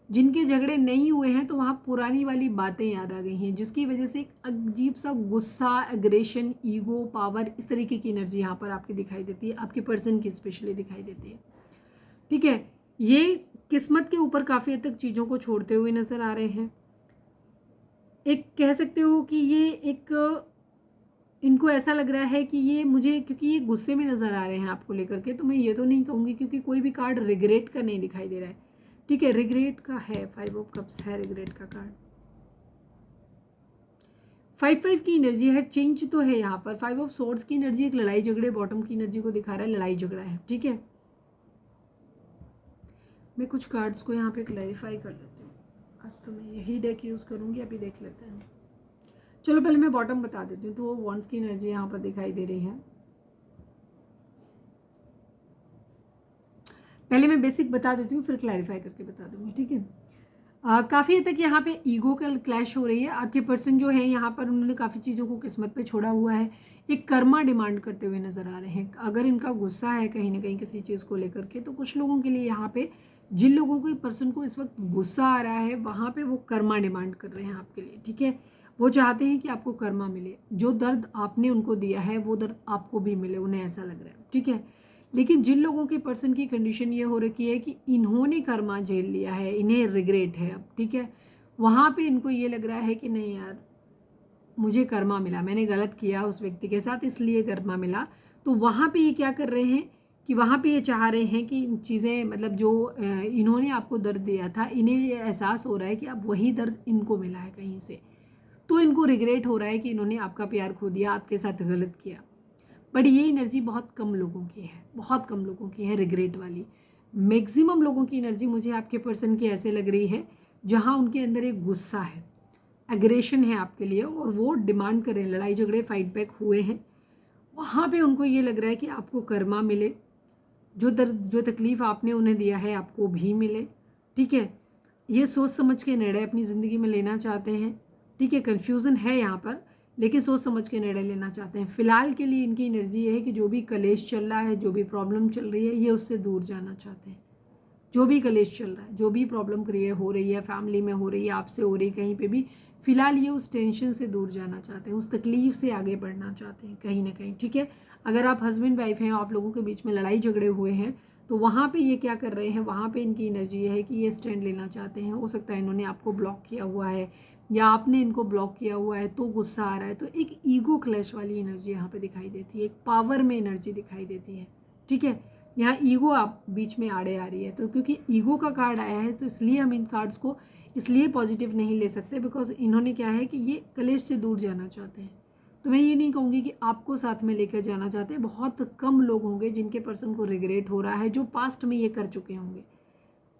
जिनके झगड़े नहीं हुए हैं तो वहाँ पुरानी वाली बातें याद आ गई हैं, जिसकी वजह से एक अजीब सा गुस्सा, एग्रेशन, ईगो, पावर, इस तरीके की एनर्जी यहाँ पर आपकी दिखाई देती है, आपके पर्सन की स्पेशली दिखाई देती है। ठीक है, ये किस्मत के ऊपर काफ़ी हद तक चीज़ों को छोड़ते हुए नज़र आ रहे हैं। एक कह सकते हो कि ये एक, इनको ऐसा लग रहा है कि ये मुझे, क्योंकि ये गुस्से में नज़र आ रहे हैं आपको लेकर के, तो मैं ये तो नहीं कहूँगी क्योंकि कोई भी कार्ड रिग्रेट का नहीं दिखाई दे रहा है। ठीक है, रिग्रेट का है, 5 ऑफ कप्स है रिग्रेट का कार्ड। 5 की एनर्जी है, चेंज तो है यहाँ पर। 5 ऑफ सोर्ड्स की एनर्जी एक लड़ाई झगड़े, बॉटम की एनर्जी को दिखा रहा है, लड़ाई झगड़ा है। ठीक है, मैं कुछ कार्ड्स को यहाँ पे क्लैरिफाई कर लेती हूँ। आज तो मैं यही डेक यूज़ करूँगी, अभी देख लेते हैं। चलो पहले मैं बॉटम बता देती हूँ। 2 ऑफ वॉन्ड्स की एनर्जी यहाँ पर दिखाई दे रही है। पहले मैं बेसिक बता देती हूँ, फिर क्लैरिफाई करके बता दूँगी। ठीक है, काफ़ी हद तक यहाँ पे ईगो का क्लैश हो रही है। आपके पर्सन जो है यहाँ पर, उन्होंने काफ़ी चीज़ों को किस्मत पे छोड़ा हुआ है, एक कर्मा डिमांड करते हुए नज़र आ रहे हैं। अगर इनका गुस्सा है कहीं ना कहीं किसी चीज़ को लेकर के, तो कुछ लोगों के लिए यहाँ पे, जिन लोगों को पर्सन को इस वक्त गुस्सा आ रहा है, वहाँ पे वो कर्मा डिमांड कर रहे हैं आपके लिए। ठीक है, वो चाहते हैं कि आपको कर्मा मिले, जो दर्द आपने उनको दिया है वो दर्द आपको भी मिले, उन्हें ऐसा लग रहा है। ठीक है, लेकिन जिन लोगों के पर्सन की कंडीशन ये हो रखी है कि इन्होंने कर्मा झेल लिया है, इन्हें रिग्रेट है अब, ठीक है, वहाँ पे इनको ये लग रहा है कि नहीं यार, मुझे कर्मा मिला, मैंने गलत किया उस व्यक्ति के साथ इसलिए कर्मा मिला। तो वहाँ पे ये क्या कर रहे हैं कि वहाँ पे ये चाह रहे हैं कि चीज़ें, मतलब जो इन्होंने आपको दर्द दिया था, इन्हें ये एहसास हो रहा है कि अब वही दर्द इनको मिला है कहीं से, तो इनको रिग्रेट हो रहा है कि इन्होंने आपका प्यार खो दिया, आपके साथ गलत किया। बट ये एनर्जी बहुत कम लोगों की है, बहुत कम लोगों की है रिग्रेट वाली। मैक्सिमम लोगों की एनर्जी मुझे आपके पर्सन की ऐसे लग रही है जहाँ उनके अंदर एक गुस्सा है, एग्रेशन है आपके लिए, और वो डिमांड कर रहे हैं, लड़ाई झगड़े, फाइट बैक हुए हैं, वहाँ पे उनको ये लग रहा है कि आपको कर्मा मिले, जो दर्द, जो तकलीफ़ आपने उन्हें दिया है आपको भी मिले। ठीक है, ये सोच समझ के निर्णय अपनी ज़िंदगी में लेना चाहते हैं। ठीक है, कन्फ्यूज़न है यहाँ पर, लेकिन सोच समझ के निर्णय लेना चाहते हैं। फ़िलहाल के लिए इनकी एनर्जी ये है कि जो भी कलेश चल रहा है, जो भी प्रॉब्लम चल रही है, ये उससे दूर जाना चाहते हैं। जो भी कलेश चल रहा है, जो भी प्रॉब्लम क्रिएट हो रही है, फैमिली में हो रही है, आपसे हो रही, कहीं पे भी, फ़िलहाल ये उस टेंशन से दूर जाना चाहते हैं, उस तकलीफ़ से आगे बढ़ना चाहते हैं कहीं ना कहीं। ठीक है, अगर आप हस्बैंड वाइफ हैं, आप लोगों के बीच में लड़ाई झगड़े हुए हैं, तो वहाँ पे ये क्या कर रहे हैं, वहाँ पे इनकी एनर्जी ये है कि ये स्टैंड लेना चाहते हैं। हो सकता है इन्होंने आपको ब्लॉक किया हुआ है या आपने इनको ब्लॉक किया हुआ है तो गुस्सा आ रहा है। तो एक ईगो क्लैश वाली एनर्जी यहाँ पे दिखाई देती है, एक पावर में एनर्जी दिखाई देती है। ठीक है, यहाँ ईगो आप बीच में आड़े आ रही है। तो क्योंकि ईगो का कार्ड आया है तो इसलिए हम इन कार्ड्स को इसलिए पॉजिटिव नहीं ले सकते, बिकॉज इन्होंने क्या है कि ये कलेश से दूर जाना चाहते हैं। तो मैं ये नहीं कहूँगी कि आपको साथ में लेकर जाना चाहते हैं। बहुत कम लोग होंगे जिनके पर्सन को रिग्रेट हो रहा है, जो पास्ट में ये कर चुके होंगे।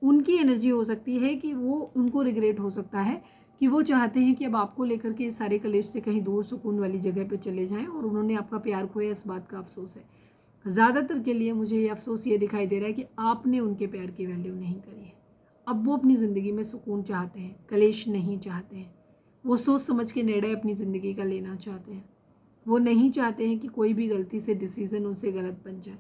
उनकी एनर्जी हो सकती है कि वो, उनको रिग्रेट हो सकता है कि वो चाहते हैं कि अब आपको लेकर के सारे कलेश से कहीं दूर सुकून वाली जगह पे चले जाएं, और उन्होंने आपका प्यार खोया, इस बात का अफसोस है। ज़्यादातर के लिए मुझे ये अफसोस ये दिखाई दे रहा है कि आपने उनके प्यार की वैल्यू नहीं करी है। अब वो अपनी ज़िंदगी में सुकून चाहते हैं, कलेश नहीं चाहते हैं। वो सोच समझ के निर्णय अपनी ज़िंदगी का लेना चाहते हैं। वो नहीं चाहते हैं कि कोई भी गलती से डिसीज़न उनसे गलत बन जाए।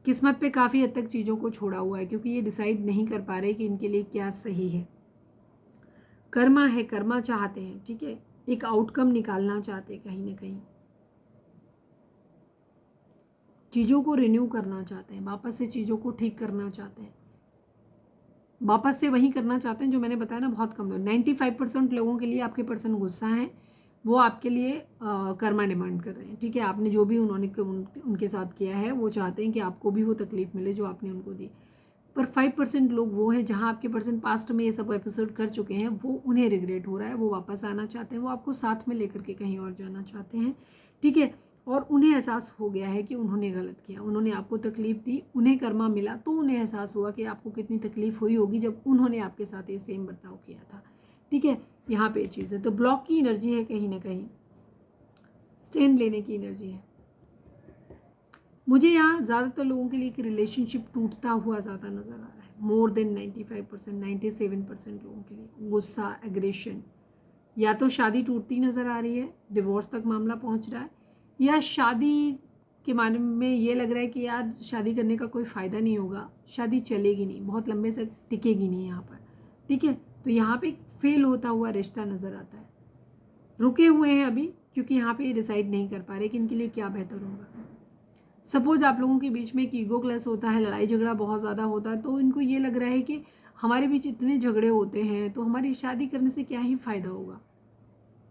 किस्मत पे काफ़ी हद तक चीज़ों को छोड़ा हुआ है, क्योंकि ये डिसाइड नहीं कर पा रहे कि इनके लिए क्या सही है। कर्मा है, कर्मा चाहते हैं। ठीक है, एक आउटकम निकालना चाहते हैं, कहीं ना कहीं चीज़ों को रिन्यू करना चाहते हैं, वापस से चीज़ों को ठीक करना चाहते हैं, वापस से वही करना चाहते हैं जो मैंने बताया ना। बहुत कम लोग, 95% लोगों के लिए आपके पर्सन गुस्सा हैं, वो आपके लिए कर्मा डिमांड कर रहे हैं। ठीक है, आपने जो भी उनके साथ किया है, वो चाहते हैं कि आपको भी वो तकलीफ मिले जो आपने उनको दी। पर 5% लोग वो हैं जहाँ आपके पर्सन पास्ट में ये सब एपिसोड कर चुके हैं, वो उन्हें रिग्रेट हो रहा है, वो वापस आना चाहते हैं, वो आपको साथ में लेकर के कहीं और जाना चाहते हैं। ठीक है, और उन्हें एहसास हो गया है कि उन्होंने गलत किया, उन्होंने आपको तकलीफ़ दी, उन्हें कर्मा मिला, तो उन्हें एहसास हुआ कि आपको कितनी तकलीफ़ हुई होगी जब उन्होंने आपके साथ ये सेम बर्ताव किया था। ठीक है, यहाँ पे चीज़ है। तो ब्लॉक की एनर्जी है, कहीं ना कहीं स्टैंड लेने की एनर्जी है। मुझे यहाँ ज़्यादातर लोगों के लिए एक रिलेशनशिप टूटता हुआ ज़्यादा नज़र आ रहा है। मोर देन 95%, 97% लोगों के लिए गुस्सा, एग्रेशन, या तो शादी टूटती नज़र आ रही है, डिवोर्स तक मामला पहुँच रहा है, या शादी के मामले में ये लग रहा है कि यार शादी करने का कोई फ़ायदा नहीं होगा, शादी चलेगी नहीं, बहुत लंबे से टिकेगी नहीं यहाँ पर। ठीक है, तो यहाँ पे फेल होता हुआ रिश्ता नज़र आता है। रुके हुए हैं अभी, क्योंकि यहाँ पे ये डिसाइड नहीं कर पा रहे कि इनके लिए क्या बेहतर होगा। सपोज आप लोगों के बीच में एक ईगो क्लैश होता है, लड़ाई झगड़ा बहुत ज़्यादा होता है, तो इनको ये लग रहा है कि हमारे बीच इतने झगड़े होते हैं तो हमारी शादी करने से क्या ही फ़ायदा होगा।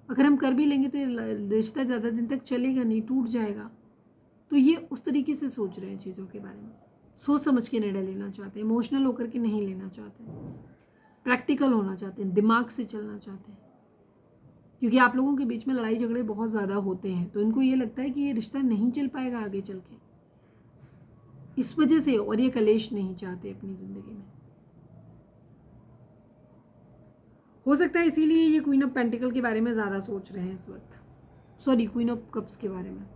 अगर हम कर भी लेंगे तो ये रिश्ता ज़्यादा दिन तक चलेगा नहीं, टूट जाएगा। तो ये उस तरीके से सोच रहे हैं चीज़ों के बारे में, सोच समझ के निर्णय लेना चाहते हैं, इमोशनल होकर के नहीं लेना चाहते, प्रैक्टिकल होना चाहते हैं, दिमाग से चलना चाहते हैं। क्योंकि आप लोगों के बीच में लड़ाई झगड़े बहुत ज़्यादा होते हैं, तो इनको ये लगता है कि ये रिश्ता नहीं चल पाएगा आगे चल के, इस वजह से, और ये कलेश नहीं चाहते अपनी ज़िंदगी में। हो सकता है इसीलिए ये क्वीन ऑफ पेंटिकल के बारे में ज़्यादा सोच रहे हैं इस वक्त, सॉरी क्वीन ऑफ कप्स के बारे में।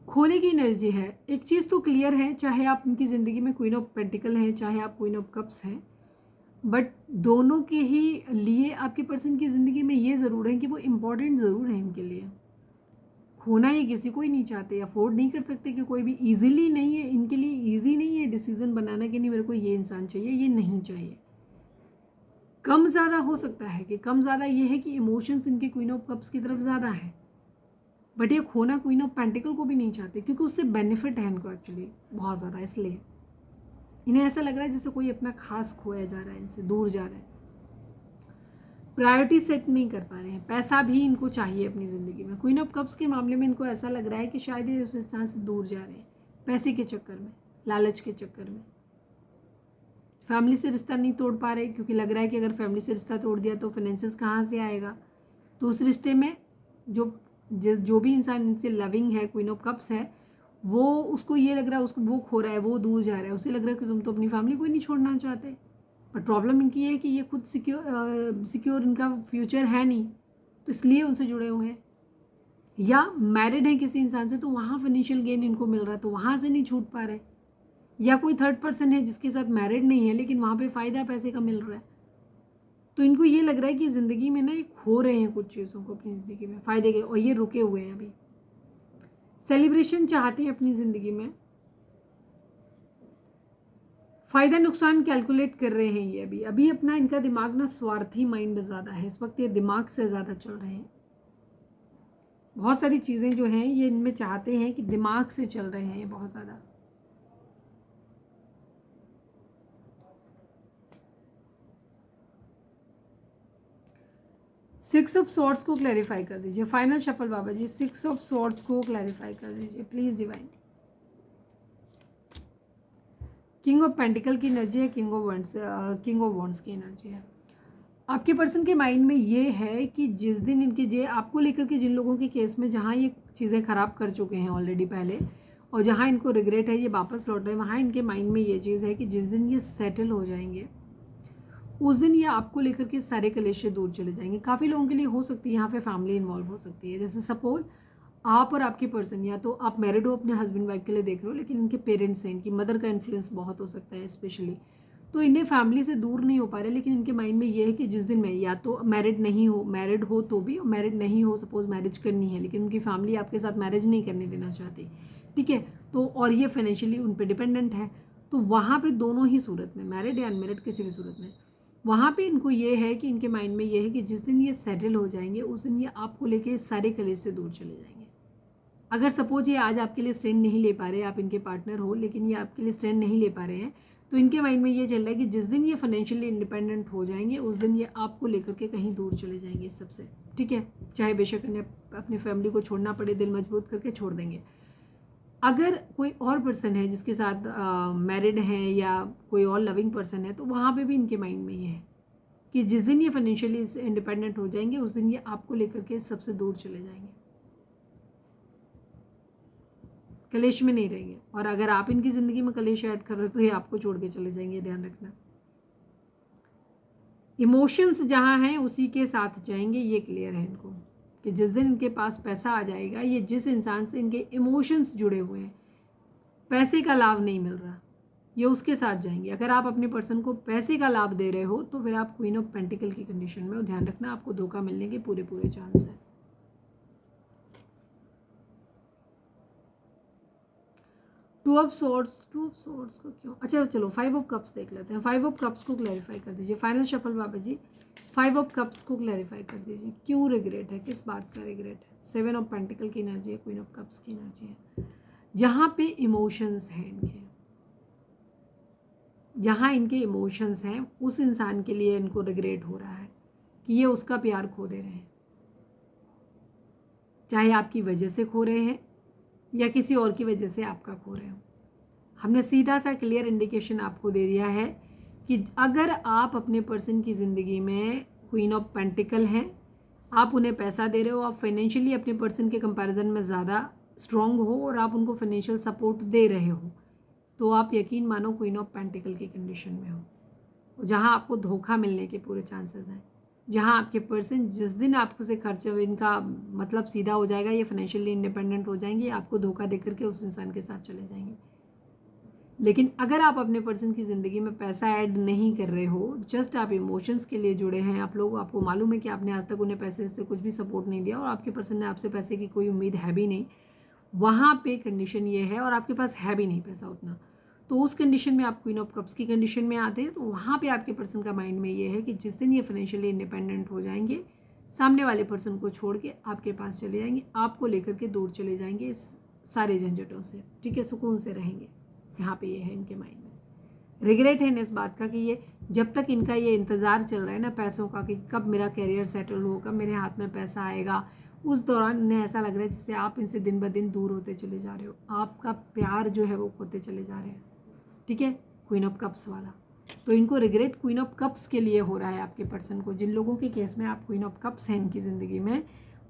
खोने की एनर्जी है। एक चीज़ तो क्लियर है, चाहे आप उनकी ज़िंदगी में क्वीन ऑफ पेंटिकल हैं, चाहे आप क्वीन ऑफ कप्स हैं, बट दोनों के ही लिए आपके पर्सन की ज़िंदगी में ये ज़रूर है कि वो इम्पॉर्टेंट ज़रूर है इनके लिए। खोना ये किसी को ही नहीं चाहते, अफोर्ड नहीं कर सकते कि कोई भी, ईजिली नहीं है इनके लिए, ईजी नहीं है डिसीज़न बनाना कि नहीं मेरे को ये इंसान चाहिए, ये नहीं चाहिए। कम ज़्यादा हो सकता है कि कम ज़्यादा ये है कि इमोशंस इनके क्वीन ऑफ कप्स की तरफ ज़्यादा है, बट ये खोना क्वीन ऑफ पेंटिकल को भी नहीं चाहते, क्योंकि उससे बेनिफिट है इनको एक्चुअली बहुत ज़्यादा। इसलिए इन्हें ऐसा लग रहा है जैसे कोई अपना खास खोया जा रहा है, इनसे दूर जा रहा है, प्रायोरिटी सेट नहीं कर पा रहे हैं। पैसा भी इनको चाहिए अपनी ज़िंदगी में। क्वीन ऑफ कप्स के मामले में इनको ऐसा लग रहा है कि शायद ये उस इंसान से दूर जा रहे हैं, पैसे के चक्कर में, लालच के चक्कर में। फैमिली से रिश्ता नहीं तोड़ पा रहे, क्योंकि लग रहा है कि अगर फैमिली से रिश्ता तोड़ दिया तो फाइनेंशियस कहाँ से आएगा। तो उस रिश्ते में जो भी इंसान इनसे लविंग है, क्वीन ऑफ कप्स है, वो, उसको ये लग रहा है, उसको वो खो रहा है, वो दूर जा रहा है, उसे लग रहा है कि तुम तो अपनी फैमिली को ही नहीं छोड़ना चाहते। बट प्रॉब्लम इनकी है कि ये खुद सिक्योर इनका फ्यूचर है नहीं, तो इसलिए उनसे जुड़े हुए हैं। या मैरिड है किसी इंसान से, तो वहाँ फाइनेंशियल गेन इनको मिल रहा है, तो वहाँ से नहीं छूट पा रहे। या कोई थर्ड पर्सन है जिसके साथ मैरिड नहीं है, लेकिन वहाँ पे फ़ायदा पैसे का मिल रहा है, तो इनको ये लग रहा है कि ज़िंदगी में ना ये खो रहे हैं कुछ चीज़ों को अपनी ज़िंदगी में, फ़ायदे के, और ये रुके हुए हैं अभी। सेलिब्रेशन चाहते हैं अपनी ज़िंदगी में, फ़ायदा नुकसान कैलकुलेट कर रहे हैं ये अभी अपना, इनका दिमाग ना स्वार्थी माइंड ज़्यादा है इस वक्त, ये दिमाग से ज़्यादा चल रहे हैं, बहुत सारी चीज़ें जो हैं ये इनमें चाहते हैं कि दिमाग से चल रहे हैं ये बहुत ज़्यादा। सिक्स ऑफ सॉर्ड्स को क्लैरिफाई कर दीजिए। Final shuffle Baba ji, six of swords को क्लैरिफाई कर दीजिए please divine. King of pentacles की एनर्जी है, किंग ऑफ वॉन्ड्स की एनर्जी है। आपके पर्सन के माइंड में ये है कि जिस दिन इनके जे आपको लेकर के जिन लोगों के केस में जहाँ ये चीज़ें ख़राब कर चुके हैं ऑलरेडी पहले और जहाँ इनको रिग्रेट है ये वापस लौट रहे हैं, वहाँ इनके माइंड में ये चीज़ है कि जिस दिन ये सेटल हो जाएंगे उस दिन ये आपको लेकर के सारे कलेश से दूर चले जाएंगे। काफ़ी लोगों के लिए हो सकती है यहाँ पे फैमिली इन्वॉल्व हो सकती है। जैसे सपोज आप और आपकी पर्सन, या तो आप मैरिड हो अपने हस्बैंड वाइफ के लिए देख रहे हो, लेकिन इनके पेरेंट्स हैं, इनकी मदर का इन्फ्लुएंस बहुत हो सकता है स्पेशली, तो इन्हें फैमिली से दूर नहीं हो पा रहे। लेकिन इनके माइंड में ये है कि जिस दिन मैं या तो मैरिड नहीं हो, मैरिड हो तो भी, और मैरिड नहीं हो सपोज मैरिज करनी है लेकिन उनकी फैमिली आपके साथ मैरिज नहीं करने देना चाहती, ठीक है, तो और ये फाइनेंशियली उन पर डिपेंडेंट है, तो वहाँ पे दोनों ही सूरत में, मैरिड या अनमैरिड किसी भी सूरत में, वहाँ पे इनको ये है कि इनके माइंड में ये है कि जिस दिन ये सेटल हो जाएंगे उस दिन ये आपको लेके सारे कलेश से दूर चले जाएंगे। अगर सपोज ये आज आपके लिए स्टैंड नहीं ले पा रहे, आप इनके पार्टनर हो लेकिन ये आपके लिए स्टैंड नहीं ले पा रहे हैं, तो इनके माइंड में ये चल रहा है कि जिस दिन ये फाइनेंशियली इंडिपेंडेंट हो जाएंगे उस दिन ये आपको लेकर के कहीं दूर चले जाएंगे इस सबसे, ठीक है, चाहे बेशक इन्हें अपनी फैमिली को छोड़ना पड़े, दिल मजबूत करके छोड़ देंगे। अगर कोई और पर्सन है जिसके साथ मैरिड है या कोई और लविंग पर्सन है, तो वहाँ पे भी इनके माइंड में ये है कि जिस दिन ये फाइनेंशियली इंडिपेंडेंट हो जाएंगे उस दिन ये आपको लेकर के सबसे दूर चले जाएंगे, कलेश में नहीं रहेंगे। और अगर आप इनकी ज़िंदगी में कलेश ऐड कर रहे हो तो ये आपको छोड़ के चले जाएंगे, ध्यान रखना। इमोशंस जहाँ हैं उसी के साथ जाएंगे, ये क्लियर है इनको कि जिस दिन इनके पास पैसा आ जाएगा, ये जिस इंसान से इनके इमोशंस जुड़े हुए हैं, पैसे का लाभ नहीं मिल रहा, ये उसके साथ जाएंगे। अगर आप अपने पर्सन को पैसे का लाभ दे रहे हो तो फिर आप क्वीन ऑफ पेंटिकल की कंडीशन में हो, ध्यान रखना, आपको धोखा मिलने के पूरे चांस है। टू ऑफ सॉर्ड्स को क्यों, अच्छा चलो फाइव ऑफ कप्स देख लेते हैं। फाइव ऑफ कप्स को क्लैरिफाई कर दीजिए final shuffle Baba ji. Five of cups को क्लैरिफाई कर दीजिए, क्यों रिग्रेट है, किस बात का रिग्रेट है। सेवन ऑफ पेंटिकल की एनर्जी है, क्वीन ऑफ कप्स की एनर्जी है। जहाँ पे इमोशंस हैं इनके, जहाँ इनके इमोशंस हैं उस इंसान के लिए इनको रिग्रेट हो रहा है कि ये उसका प्यार खो दे रहे हैं, चाहे आपकी वजह से खो रहे हैं या किसी और की वजह से आपका खो रहे हो। हमने सीधा सा क्लियर इंडिकेशन आपको दे दिया है कि अगर आप अपने पर्सन की ज़िंदगी में क्वीन ऑफ पेंटिकल हैं, आप उन्हें पैसा दे रहे हो, आप फाइनेंशियली अपने पर्सन के कंपैरिजन में ज़्यादा स्ट्रॉन्ग हो और आप उनको फाइनेंशियल सपोर्ट दे रहे हो, तो आप यकीन मानो क्वीन ऑफ पेंटिकल की कंडीशन में हो, जहाँ आपको धोखा मिलने के पूरे चांसेस हैं, जहाँ आपके पर्सन जिस दिन आपको से खर्च इनका मतलब सीधा हो जाएगा, ये फाइनेंशियली इंडिपेंडेंट हो जाएंगे, आपको धोखा दे करके उस इंसान के साथ चले जाएंगे। लेकिन अगर आप अपने पर्सन की ज़िंदगी में पैसा ऐड नहीं कर रहे हो, जस्ट आप इमोशंस के लिए जुड़े हैं, आप लोग, आपको मालूम है कि आपने आज तक उन्हें पैसे से कुछ भी सपोर्ट नहीं दिया और आपके पर्सन ने आपसे पैसे की कोई उम्मीद है भी नहीं, वहाँ पे कंडीशन ये है, और आपके पास है भी नहीं पैसा उतना, तो उस कंडीशन में आप क्वीन ऑफ कप्स की कंडीशन में आते हैं। तो वहाँ पे आपके पर्सन का माइंड में ये है कि जिस दिन ये फाइनेंशियली इंडिपेंडेंट हो जाएंगे, सामने वाले पर्सन को छोड़ के आपके पास चले जाएंगे, आपको लेकर के दूर चले जाएंगे इस सारे झंझटों से, ठीक है, सुकून से रहेंगे। यहाँ पे ये है इनके माइंड में, रिग्रेट है इस बात का कि ये जब तक इनका ये इंतज़ार चल रहा है ना पैसों का कि कब मेरा कैरियर सेटल हो, कब मेरे हाथ में पैसा आएगा, उस दौरान इन्हें ऐसा लग रहा है जैसे आप इनसे दिन ब दिन दूर होते चले जा रहे हो, आपका प्यार जो है वो खोते चले जा रहे हैं, ठीक है, क्वीन ऑफ कप्स वाला। तो इनको रिग्रेट क्वीन ऑफ कप्स के लिए हो रहा है आपके पर्सन को, जिन लोगों के केस में आप क्वीन ऑफ कप्स हैं इनकी ज़िंदगी में,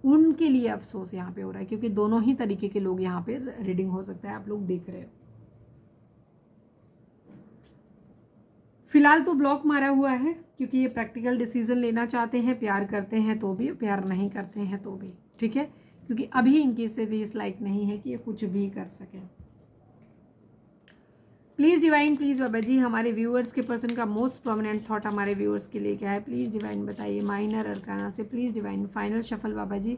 उनके लिए अफसोस यहाँ पे हो रहा है, क्योंकि दोनों ही तरीके के लोग यहाँ पे रीडिंग हो सकता है, आप लोग देख रहे हो। फिलहाल तो ब्लॉक मारा हुआ है क्योंकि ये प्रैक्टिकल डिसीजन लेना चाहते हैं, प्यार करते हैं तो भी, प्यार नहीं करते हैं तो भी, ठीक है, क्योंकि अभी इनकी स्थिति इस लायक नहीं है कि ये कुछ भी कर सकें। Please divine, please Baba ji, हमारे व्यूअर्स के पर्सन का मोस्ट प्रोमिनेंट थॉट हमारे व्यूअर्स के लिए क्या है, प्लीज़ डिवाइन बताइए माइनर अरकाना से, please divine. Final shuffle Baba ji,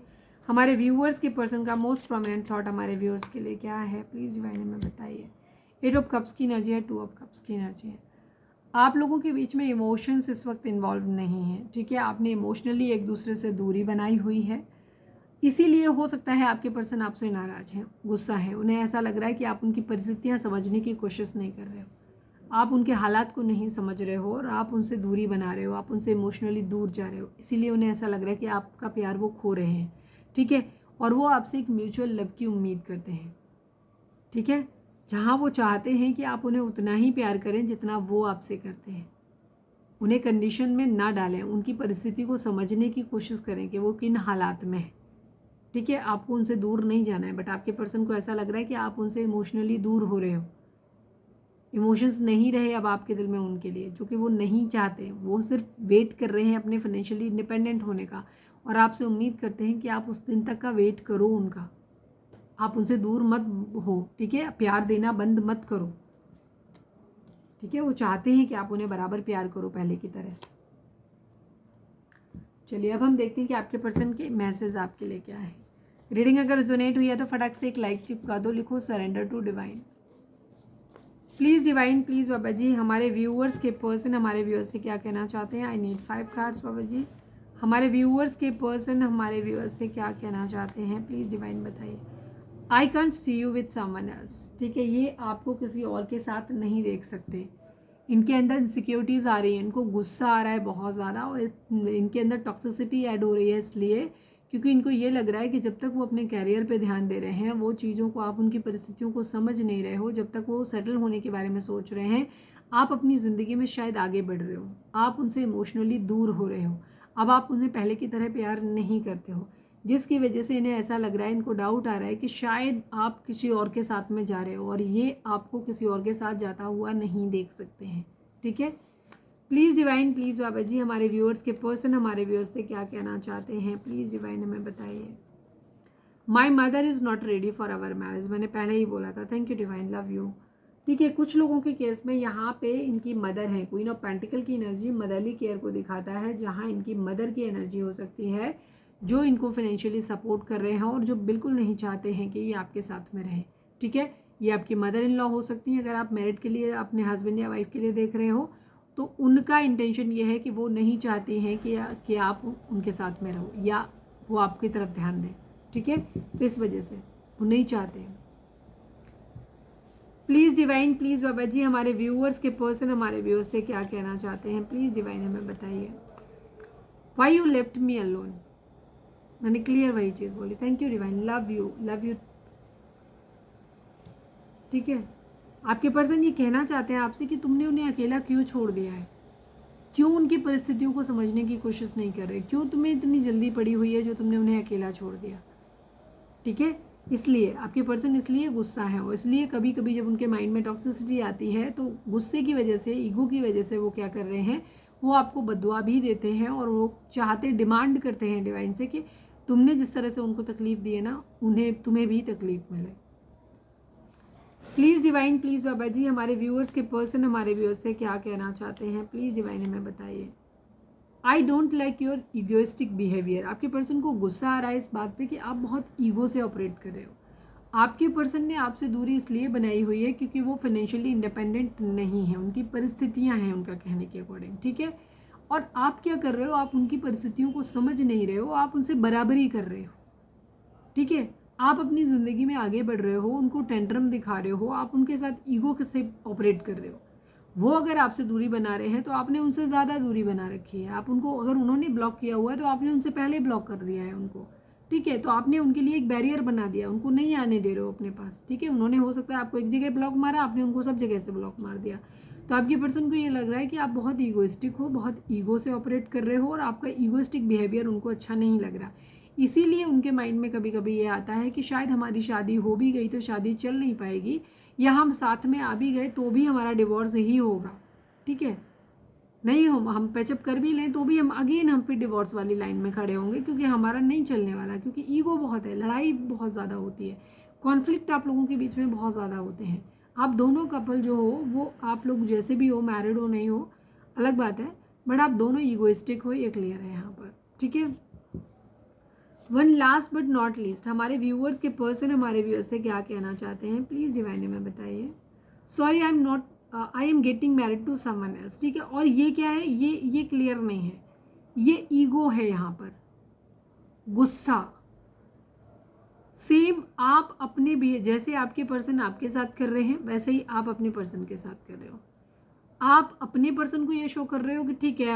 हमारे व्यूअर्स के पर्सन का मोस्ट प्रोमिनेंट थॉट हमारे व्यूअर्स के लिए क्या है, प्लीज़ डिवाइन हमें बताइए। एट ऑफ कप्स की एनर्जी है, टू ऑफ कप्स की एनर्जी है। आप लोगों के बीच में इमोशंस इस वक्त इन्वॉल्व नहीं है, ठीक है, आपने इमोशनली एक दूसरे से दूरी बनाई हुई है, इसीलिए हो सकता है आपके पर्सन आपसे नाराज़ हैं, गुस्सा है, उन्हें ऐसा लग रहा है कि आप उनकी परिस्थितियाँ समझने की कोशिश नहीं कर रहे हो, आप उनके हालात को नहीं समझ रहे हो और आप उनसे दूरी बना रहे हो, आप उनसे इमोशनली दूर जा रहे हो। इसीलिए उन्हें ऐसा लग रहा है कि आपका प्यार वो खो रहे हैं, ठीक है। और वो आपसे एक म्यूचुअल लव की उम्मीद करते हैं, ठीक है, जहाँ वो चाहते हैं कि आप उन्हें उतना ही प्यार करें जितना वो आपसे करते हैं। उन्हें कंडीशन में ना डालें, उनकी परिस्थिति को समझने की कोशिश करें कि वो किन हालात में है, ठीक है। आपको उनसे दूर नहीं जाना है, बट आपके पर्सन को ऐसा लग रहा है कि आप उनसे इमोशनली दूर हो रहे हो, इमोशंस नहीं रहे अब आपके दिल में उनके लिए, जो कि वो नहीं चाहते। वो सिर्फ वेट कर रहे हैं अपने फाइनेंशियली इंडिपेंडेंट होने का, और आपसे उम्मीद करते हैं कि आप उस दिन तक का वेट करो उनका, आप उनसे दूर मत हो, ठीक है। प्यार देना बंद मत करो, ठीक है। वो चाहते हैं कि आप उन्हें बराबर प्यार करो पहले की तरह। चलिए अब हम देखते हैं कि आपके पर्सन के मैसेज आपके लिए क्या है। रीडिंग अगर रिजोनेट हुई है तो फटाक से एक लाइक चिपका दो, लिखो surrender to divine. Please divine, please Baba ji, हमारे व्यूअर्स के पर्सन हमारे व्यूअर्स से क्या कहना चाहते हैं। आई नीड 5 कार्ड्स बाबा जी। हमारे व्यूअर्स के पर्सन हमारे व्यूअर्स से क्या कहना चाहते हैं, प्लीज़ डिवाइन बताइए। I can't see you with someone else, ठीक है। ये आपको किसी और के साथ नहीं देख सकते। इनके अंदर इनसिक्योरिटीज़ आ रही है, इनको गुस्सा आ रहा है बहुत ज़्यादा, और इनके अंदर टॉक्सिसिटी ऐड हो रही है, इसलिए क्योंकि इनको ये लग रहा है कि जब तक वो अपने कैरियर पे ध्यान दे रहे हैं, वो चीज़ों को, आप उनकी परिस्थितियों को समझ नहीं रहे हो, जब तक वो सेटल होने के बारे में सोच रहे हैं, आप अपनी ज़िंदगी में शायद आगे बढ़ रहे हो, आप उनसे इमोशनली दूर हो रहे हो, अब आप उन्हें पहले की तरह प्यार नहीं करते हो, जिसकी वजह से इन्हें ऐसा लग रहा है, इनको डाउट आ रहा है कि शायद आप किसी और के साथ में जा रहे हो, और ये आपको किसी और के साथ जाता हुआ नहीं देख सकते हैं, ठीक है। Please divine, please Baba ji, हमारे व्यूअर्स के पर्सन हमारे व्यूअर्स से क्या कहना चाहते हैं, प्लीज़ डिवाइन हमें बताइए। My mother is not ready for our marriage, मैंने पहले ही बोला था। Thank you divine, love you, ठीक है। कुछ लोगों के केस में यहाँ पे इनकी मदर है, क्वीन ऑफ पेंटिकल की एनर्जी मदरली केयर को दिखाता है, जहाँ इनकी मदर की एनर्जी हो सकती है, जो इनको फाइनेंशियली सपोर्ट कर रहे हैं और जो बिल्कुल नहीं चाहते हैं कि ये आपके साथ में रहें, ठीक है। ये आपकी मदर इन लॉ हो सकती हैं, अगर आप मैरिड के लिए अपने हस्बैंड या वाइफ के लिए देख रहे हो, तो उनका इंटेंशन ये है कि वो नहीं चाहती हैं कि आप उनके साथ में रहो या वो आपकी तरफ ध्यान दें, ठीक है। तो इस वजह से वो नहीं चाहते हैं। Please divine, please Baba ji, हमारे व्यूअर्स के पर्सन हमारे व्यूअर्स से क्या कहना चाहते हैं, प्लीज़ डिवाइन हमें बताइए। Why you left me alone, मैंने क्लियर वही चीज़ बोली। Thank you divine, love you, love you, ठीक है। आपके पर्सन ये कहना चाहते हैं आपसे कि तुमने उन्हें अकेला क्यों छोड़ दिया है, क्यों उनकी परिस्थितियों को समझने की कोशिश नहीं कर रहे, क्यों तुम्हें इतनी जल्दी पड़ी हुई है जो तुमने उन्हें अकेला छोड़ दिया, ठीक है। इसलिए आपके पर्सन इसलिए गुस्सा है, और इसलिए कभी कभी जब उनके माइंड में टॉक्सिसिटी आती है तो गुस्से की वजह से, ईगो की वजह से वो क्या कर रहे हैं, वो आपको बददुआ भी देते हैं, और वो चाहते, डिमांड करते हैं डिवाइन से कि तुमने जिस तरह से उनको तकलीफ़ दी है ना, उन्हें, तुम्हें भी तकलीफ़ मिले। Please divine, please Baba ji, हमारे व्यूअर्स के पर्सन हमारे व्यूअर्स से क्या कहना चाहते हैं, प्लीज़ डिवाइन हमें बताइए। I don't like your egoistic behaviour, आपके पर्सन को गुस्सा आ रहा है इस बात पे कि आप बहुत ईगो से ऑपरेट कर रहे हो। आपके पर्सन ने आपसे दूरी इसलिए बनाई हुई है क्योंकि वो फाइनेंशियली इंडिपेंडेंट नहीं है, उनकी परिस्थितियां हैं उनका कहने के अकॉर्डिंग, ठीक है। और आप क्या कर रहे हो, आप उनकी परिस्थितियों को समझ नहीं रहे हो, आप उनसे बराबरी कर रहे हो, ठीक है। आप अपनी ज़िंदगी में आगे बढ़ रहे हो, उनको टेंट्रम दिखा रहे हो, आप उनके साथ ईगो से ऑपरेट कर रहे हो। वो अगर आपसे दूरी बना रहे हैं तो आपने उनसे ज़्यादा दूरी बना रखी है। आप उनको, अगर उन्होंने ब्लॉक किया हुआ है तो आपने उनसे पहले ब्लॉक कर दिया है उनको, ठीक है। तो आपने उनके लिए एक बैरियर बना दिया, उनको नहीं आने दे रहे हो अपने पास, ठीक है। उन्होंने हो सकता है आपको एक जगह ब्लॉक मारा, आपने उनको सब जगह से ब्लॉक मार दिया। तो आपके पर्सन को ये लग रहा है कि आप बहुत ईगोइस्टिक हो, बहुत ईगो से ऑपरेट कर रहे हो, और आपका ईगोइस्टिक बिहेवियर उनको अच्छा नहीं लग रहा। इसीलिए उनके माइंड में कभी कभी ये आता है कि शायद हमारी शादी हो भी गई तो शादी चल नहीं पाएगी, या हम साथ में आ भी गए तो भी हमारा डिवोर्स ही होगा, ठीक है। नहीं, हम पैचअप कर भी लें तो भी हम अगेन हम फिर डिवोर्स वाली लाइन में खड़े होंगे, क्योंकि हमारा नहीं चलने वाला, क्योंकि ईगो बहुत है, लड़ाई बहुत ज़्यादा होती है, कॉन्फ्लिक्ट आप लोगों के बीच में बहुत ज़्यादा होते हैं। आप दोनों कपल जो हो, वो आप लोग जैसे भी हो, मैरिड हो नहीं हो अलग बात है, बट आप दोनों ईगोइस्टिक हो, ये क्लियर है यहाँ पर, ठीक है। One last but not least, हमारे व्यूअर्स के पर्सन हमारे व्यूअर्स से क्या कहना चाहते हैं, प्लीज़ डिवाइन में बताइए। Sorry I am getting married to someone else, ठीक है। और ये क्या है, ये क्लियर नहीं है, ये ईगो है यहाँ पर, गुस्सा, सेम आप अपने भी, जैसे आपके पर्सन आपके साथ कर रहे हैं वैसे ही आप अपने पर्सन के साथ कर रहे हो। आप अपने पर्सन को ये शो कर रहे हो कि ठीक है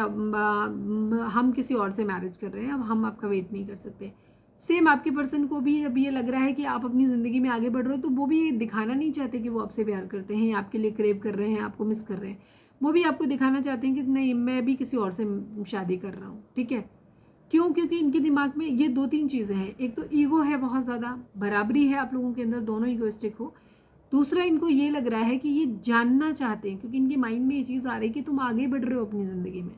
हम किसी और से मैरिज कर रहे हैं, अब हम आपका वेट नहीं कर सकते। सेम आपके पर्सन को भी जब ये लग रहा है कि आप अपनी ज़िंदगी में आगे बढ़ रहे हो, तो वो भी ये दिखाना नहीं चाहते कि वो आपसे प्यार करते हैं या आपके लिए क्रेव कर रहे हैं, आपको मिस कर रहे हैं। वो भी आपको दिखाना चाहते हैं कि नहीं, मैं भी किसी और से शादी कर रहा हूँ। ठीक है, क्यों? क्योंकि इनके दिमाग में ये 2-3 चीज़ें हैं। एक तो ईगो है बहुत ज़्यादा, बराबरी है आप लोगों के अंदर, दोनों ईगोइस्टिक हो। दूसरा, इनको ये लग रहा है कि ये जानना चाहते हैं, क्योंकि इनके माइंड में ये चीज़ आ रही है कि तुम आगे बढ़ रहे हो अपनी ज़िंदगी में,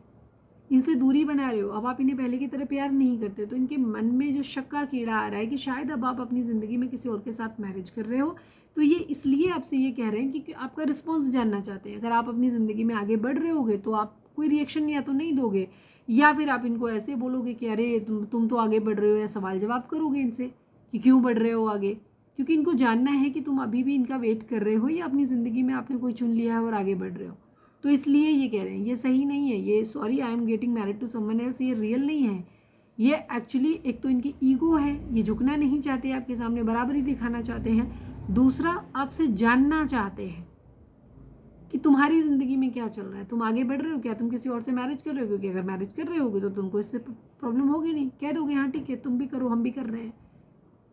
इनसे दूरी बना रहे हो, अब आप इन्हें पहले की तरह प्यार नहीं करते। तो इनके मन में जो शक का कीड़ा आ रहा है कि शायद अब आप अपनी ज़िंदगी में किसी और के साथ मैरिज कर रहे हो, तो ये इसलिए आपसे ये कह रहे हैं क्योंकि आपका रिस्पॉन्स जानना चाहते हैं। अगर आप अपनी ज़िंदगी में आगे बढ़ रहे होगे तो आप कोई रिएक्शन या तो नहीं दोगे, या फिर आप इनको ऐसे बोलोगे कि अरे तुम तो आगे बढ़ रहे हो, या सवाल जवाब करोगे इनसे कि क्यों बढ़ रहे हो आगे। क्योंकि इनको जानना है कि तुम अभी भी इनका वेट कर रहे हो या अपनी ज़िंदगी में आपने कोई चुन लिया है और आगे बढ़ रहे हो। तो इसलिए ये कह रहे हैं। ये सही नहीं है, ये sorry I am getting married to someone else, ये रियल नहीं है। ये एक्चुअली एक तो इनकी ईगो है, ये झुकना नहीं चाहते, आपके सामने बराबरी दिखाना चाहते हैं। दूसरा, आपसे जानना चाहते हैं कि तुम्हारी ज़िंदगी में क्या चल रहा है, तुम आगे बढ़ रहे हो क्या, तुम किसी और से मैरिज कर रहे हो। क्योंकि अगर मैरिज कर रहे होगे तो तुमको इससे प्रॉब्लम होगी नहीं, कह दोगे हाँ ठीक है तुम भी करो हम भी कर रहे हैं।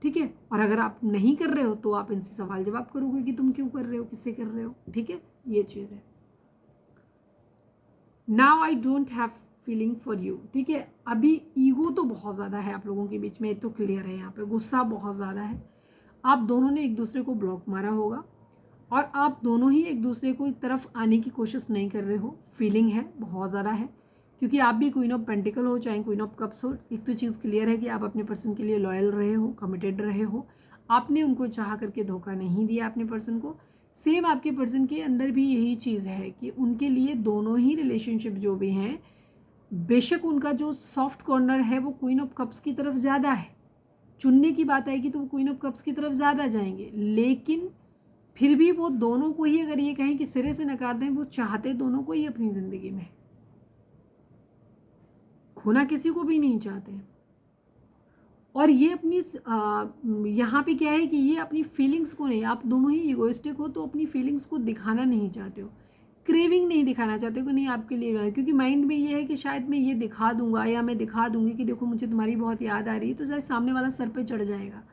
ठीक है, और अगर आप नहीं कर रहे हो तो आप इनसे सवाल जवाब करोगे कि तुम क्यों कर रहे हो, किससे कर रहे हो। ठीक है, ये चीज़ है। Now I don't have feeling for you. ठीक है, अभी ईगो तो बहुत ज़्यादा है आप लोगों के बीच में, ये तो क्लियर है। यहाँ पे गुस्सा बहुत ज़्यादा है, आप दोनों ने एक दूसरे को ब्लॉक मारा होगा और आप दोनों ही एक दूसरे को तरफ आने की कोशिश नहीं कर रहे हो। फीलिंग है बहुत ज़्यादा है, क्योंकि आप भी क्वीन ऑफ पेंटिकल हो चाहे क्वीन ऑफ कप्स हो। एक तो चीज़ क्लियर है कि आप अपने पर्सन के लिए लॉयल रहे हो, कमिटेड रहे हो, आपने उनको चाह करके धोखा नहीं दिया अपने पर्सन को। सेम आपके पर्सन के अंदर भी यही चीज़ है कि उनके लिए दोनों ही रिलेशनशिप जो भी हैं, बेशक उनका जो सॉफ्ट कॉर्नर है वो क्वीन ऑफ कप्स की तरफ ज़्यादा है। चुनने की बात आएगी तो वो क्वीन ऑफ कप्स की तरफ ज़्यादा जाएंगे, लेकिन फिर भी वो दोनों को ही, अगर ये कहें कि सिरे से नकार दें, वो चाहते दोनों को ही अपनी ज़िंदगी में, खोना किसी को भी नहीं चाहते। और ये अपनी यहाँ पे क्या है कि ये अपनी फीलिंग्स को नहीं, आप दोनों ही इगोइस्टिक हो तो अपनी फीलिंग्स को दिखाना नहीं चाहते हो, क्रेविंग नहीं दिखाना चाहते हो कि नहीं आपके लिए, क्योंकि माइंड में ये है कि शायद मैं ये दिखा दूंगा या मैं दिखा दूंगी कि देखो मुझे तुम्हारी बहुत याद आ रही है, तो शायद सामने वाला सर पे चढ़ जाएगा।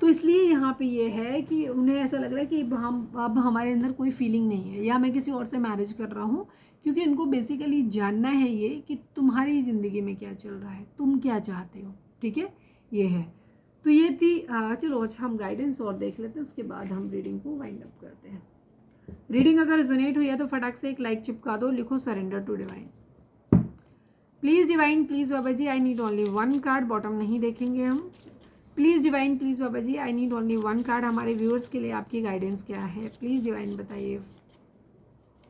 तो इसलिए यहाँ पे ये है कि उन्हें ऐसा लग रहा है कि अब हमारे अंदर कोई फीलिंग नहीं है, या मैं किसी और से मैरिज कर रहा हूँ। क्योंकि उनको बेसिकली जानना है ये कि तुम्हारी ज़िंदगी में क्या चल रहा है, तुम क्या चाहते हो। ठीक है, ये है। तो ये थी चलो अच्छा हम गाइडेंस और देख लेते हैं, उसके बाद हम रीडिंग को वाइंड अप करते हैं। रीडिंग अगर रेजोनेट हुई है तो फटाक से एक लाइक चिपका दो, लिखो surrender to divine. Please divine, please Baba ji, I need only one card. Bottom नहीं देखेंगे हम। Please divine, please Baba ji, I need only one card. हमारे व्यूअर्स के लिए आपकी गाइडेंस क्या है, प्लीज़ डिवाइन बताइए।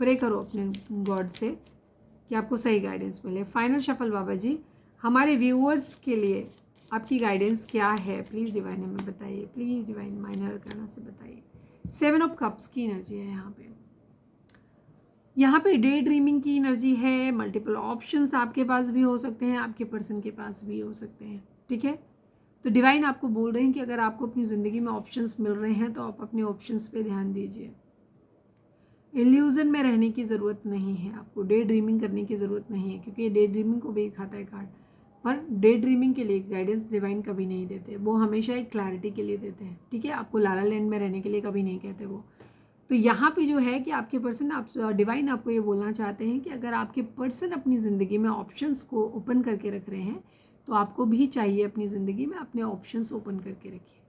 प्रे करो अपने गॉड से कि आपको सही गाइडेंस मिले। फाइनल शफल बाबा जी, हमारे व्यूअर्स के लिए आपकी गाइडेंस क्या है, प्लीज़ डिवाइन हमें बताइए। प्लीज़ डिवाइन माइनर अरकाना से बताइए। 7 ऑफ कप्स की एनर्जी है यहाँ पे डे ड्रीमिंग की एनर्जी है। मल्टीपल ऑप्शंस आपके पास भी हो सकते हैं, आपके पर्सन के पास भी हो सकते हैं। ठीक है, तो डिवाइन आपको बोल रहे हैं कि अगर आपको अपनी ज़िंदगी में ऑप्शंस मिल रहे हैं तो आप अपने ऑप्शंस पे ध्यान दीजिए। इल्यूजन में रहने की ज़रूरत नहीं है, आपको डे ड्रीमिंग करने की ज़रूरत नहीं है, क्योंकि डे ड्रीमिंग को भी खाता है कार्ड। पर डे ड्रीमिंग के लिए गाइडेंस डिवाइन कभी नहीं देते, वो हमेशा एक क्लैरिटी के लिए देते हैं। ठीक है, आपको लाला लैंड में रहने के लिए कभी नहीं कहते वो। तो यहाँ पे जो है कि आपके पर्सन, आप डिवाइन आपको ये बोलना चाहते हैं कि अगर आपके पर्सन अपनी ज़िंदगी में ऑप्शंस को ओपन करके रख रहे हैं तो आपको भी चाहिए अपनी ज़िंदगी में अपने ऑप्शंस ओपन करके रखिए।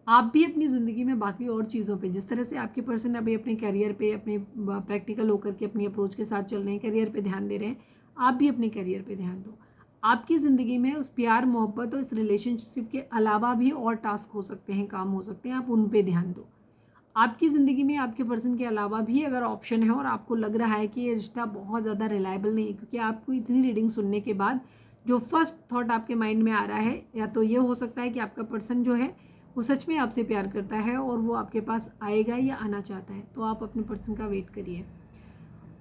आप भी अपनी ज़िंदगी में बाकी और चीज़ों पे, जिस तरह से आपके पर्सन अभी अपने करियर पे, अपने प्रैक्टिकल होकर के अपनी अप्रोच के साथ चल रहे हैं, करियर पे ध्यान दे रहे हैं, आप भी अपने करियर पे ध्यान दो। आपकी ज़िंदगी में उस प्यार मोहब्बत और इस रिलेशनशिप के अलावा भी और टास्क हो सकते हैं, काम हो सकते हैं, आप उन पे ध्यान दो। आपकी ज़िंदगी में आपके पर्सन के अलावा भी अगर ऑप्शन है और आपको लग रहा है कि ये रिश्ता बहुत ज़्यादा रिलायबल नहीं है, क्योंकि आपको इतनी रीडिंग सुनने के बाद जो फर्स्ट थॉट आपके माइंड में आ रहा है, या तो ये हो सकता है कि आपका पर्सन जो है वो सच में आपसे प्यार करता है और वो आपके पास आएगा या आना चाहता है, तो आप अपने पर्सन का वेट करिए।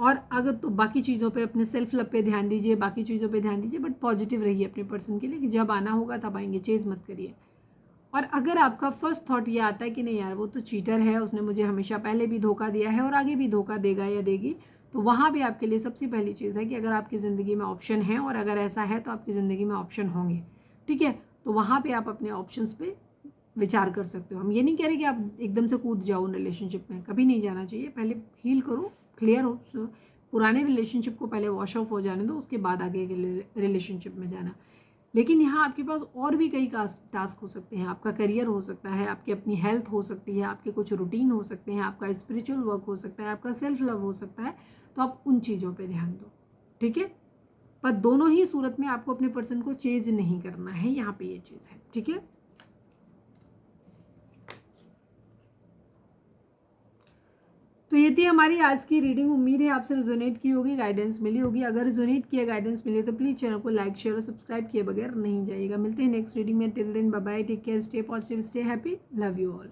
और अगर तो बाकी चीज़ों पे, अपने सेल्फ लव पे ध्यान दीजिए, बाकी चीज़ों पे ध्यान दीजिए, बट पॉजिटिव रहिए अपने पर्सन के लिए कि जब आना होगा तब आएंगे, चेज़ मत करिए। और अगर आपका फर्स्ट थॉट ये आता है कि नहीं यार वो तो चीटर है, उसने मुझे हमेशा पहले भी धोखा दिया है और आगे भी धोखा देगा या देगी, तो वहाँ भी आपके लिए सबसे पहली चीज़ है कि अगर आपकी ज़िंदगी में ऑप्शन है, और अगर ऐसा है तो आपकी ज़िंदगी में ऑप्शन होंगे, ठीक है, तो वहाँ पे आप अपने ऑप्शंस पे विचार कर सकते हो। हम ये नहीं कह रहे कि आप एकदम से कूद जाओ उन रिलेशनशिप में, कभी नहीं जाना चाहिए। पहले हील करो, क्लियर हो, पुराने रिलेशनशिप को पहले वॉश ऑफ हो जाने दो, उसके बाद आगे के रिलेशनशिप में जाना। लेकिन यहाँ आपके पास और भी कई टास्क हो सकते हैं। आपका करियर हो सकता है, आपकी अपनी हेल्थ हो सकती है, आपके कुछ रूटीन हो सकते हैं, आपका स्पिरिचुअल वर्क हो सकता है, आपका सेल्फ लव हो सकता है। तो आप उन चीज़ों पे ध्यान दो, ठीक है। पर दोनों ही सूरत में आपको अपने पर्सन को चेंज नहीं करना है, यहाँ पे ये चीज़ है, ठीक है। तो ये थी हमारी आज की रीडिंग। उम्मीद है आपसे रिजोनेट की होगी, गाइडेंस मिली होगी। अगर रिजोनेट किया, गाइडेंस मिली तो प्लीज़ चैनल को लाइक शेयर और सब्सक्राइब किए बगैर नहीं जाइएगा। मिलते हैं नेक्स्ट रीडिंग में। Till then bye bye, take care, stay positive, stay happy, love you all.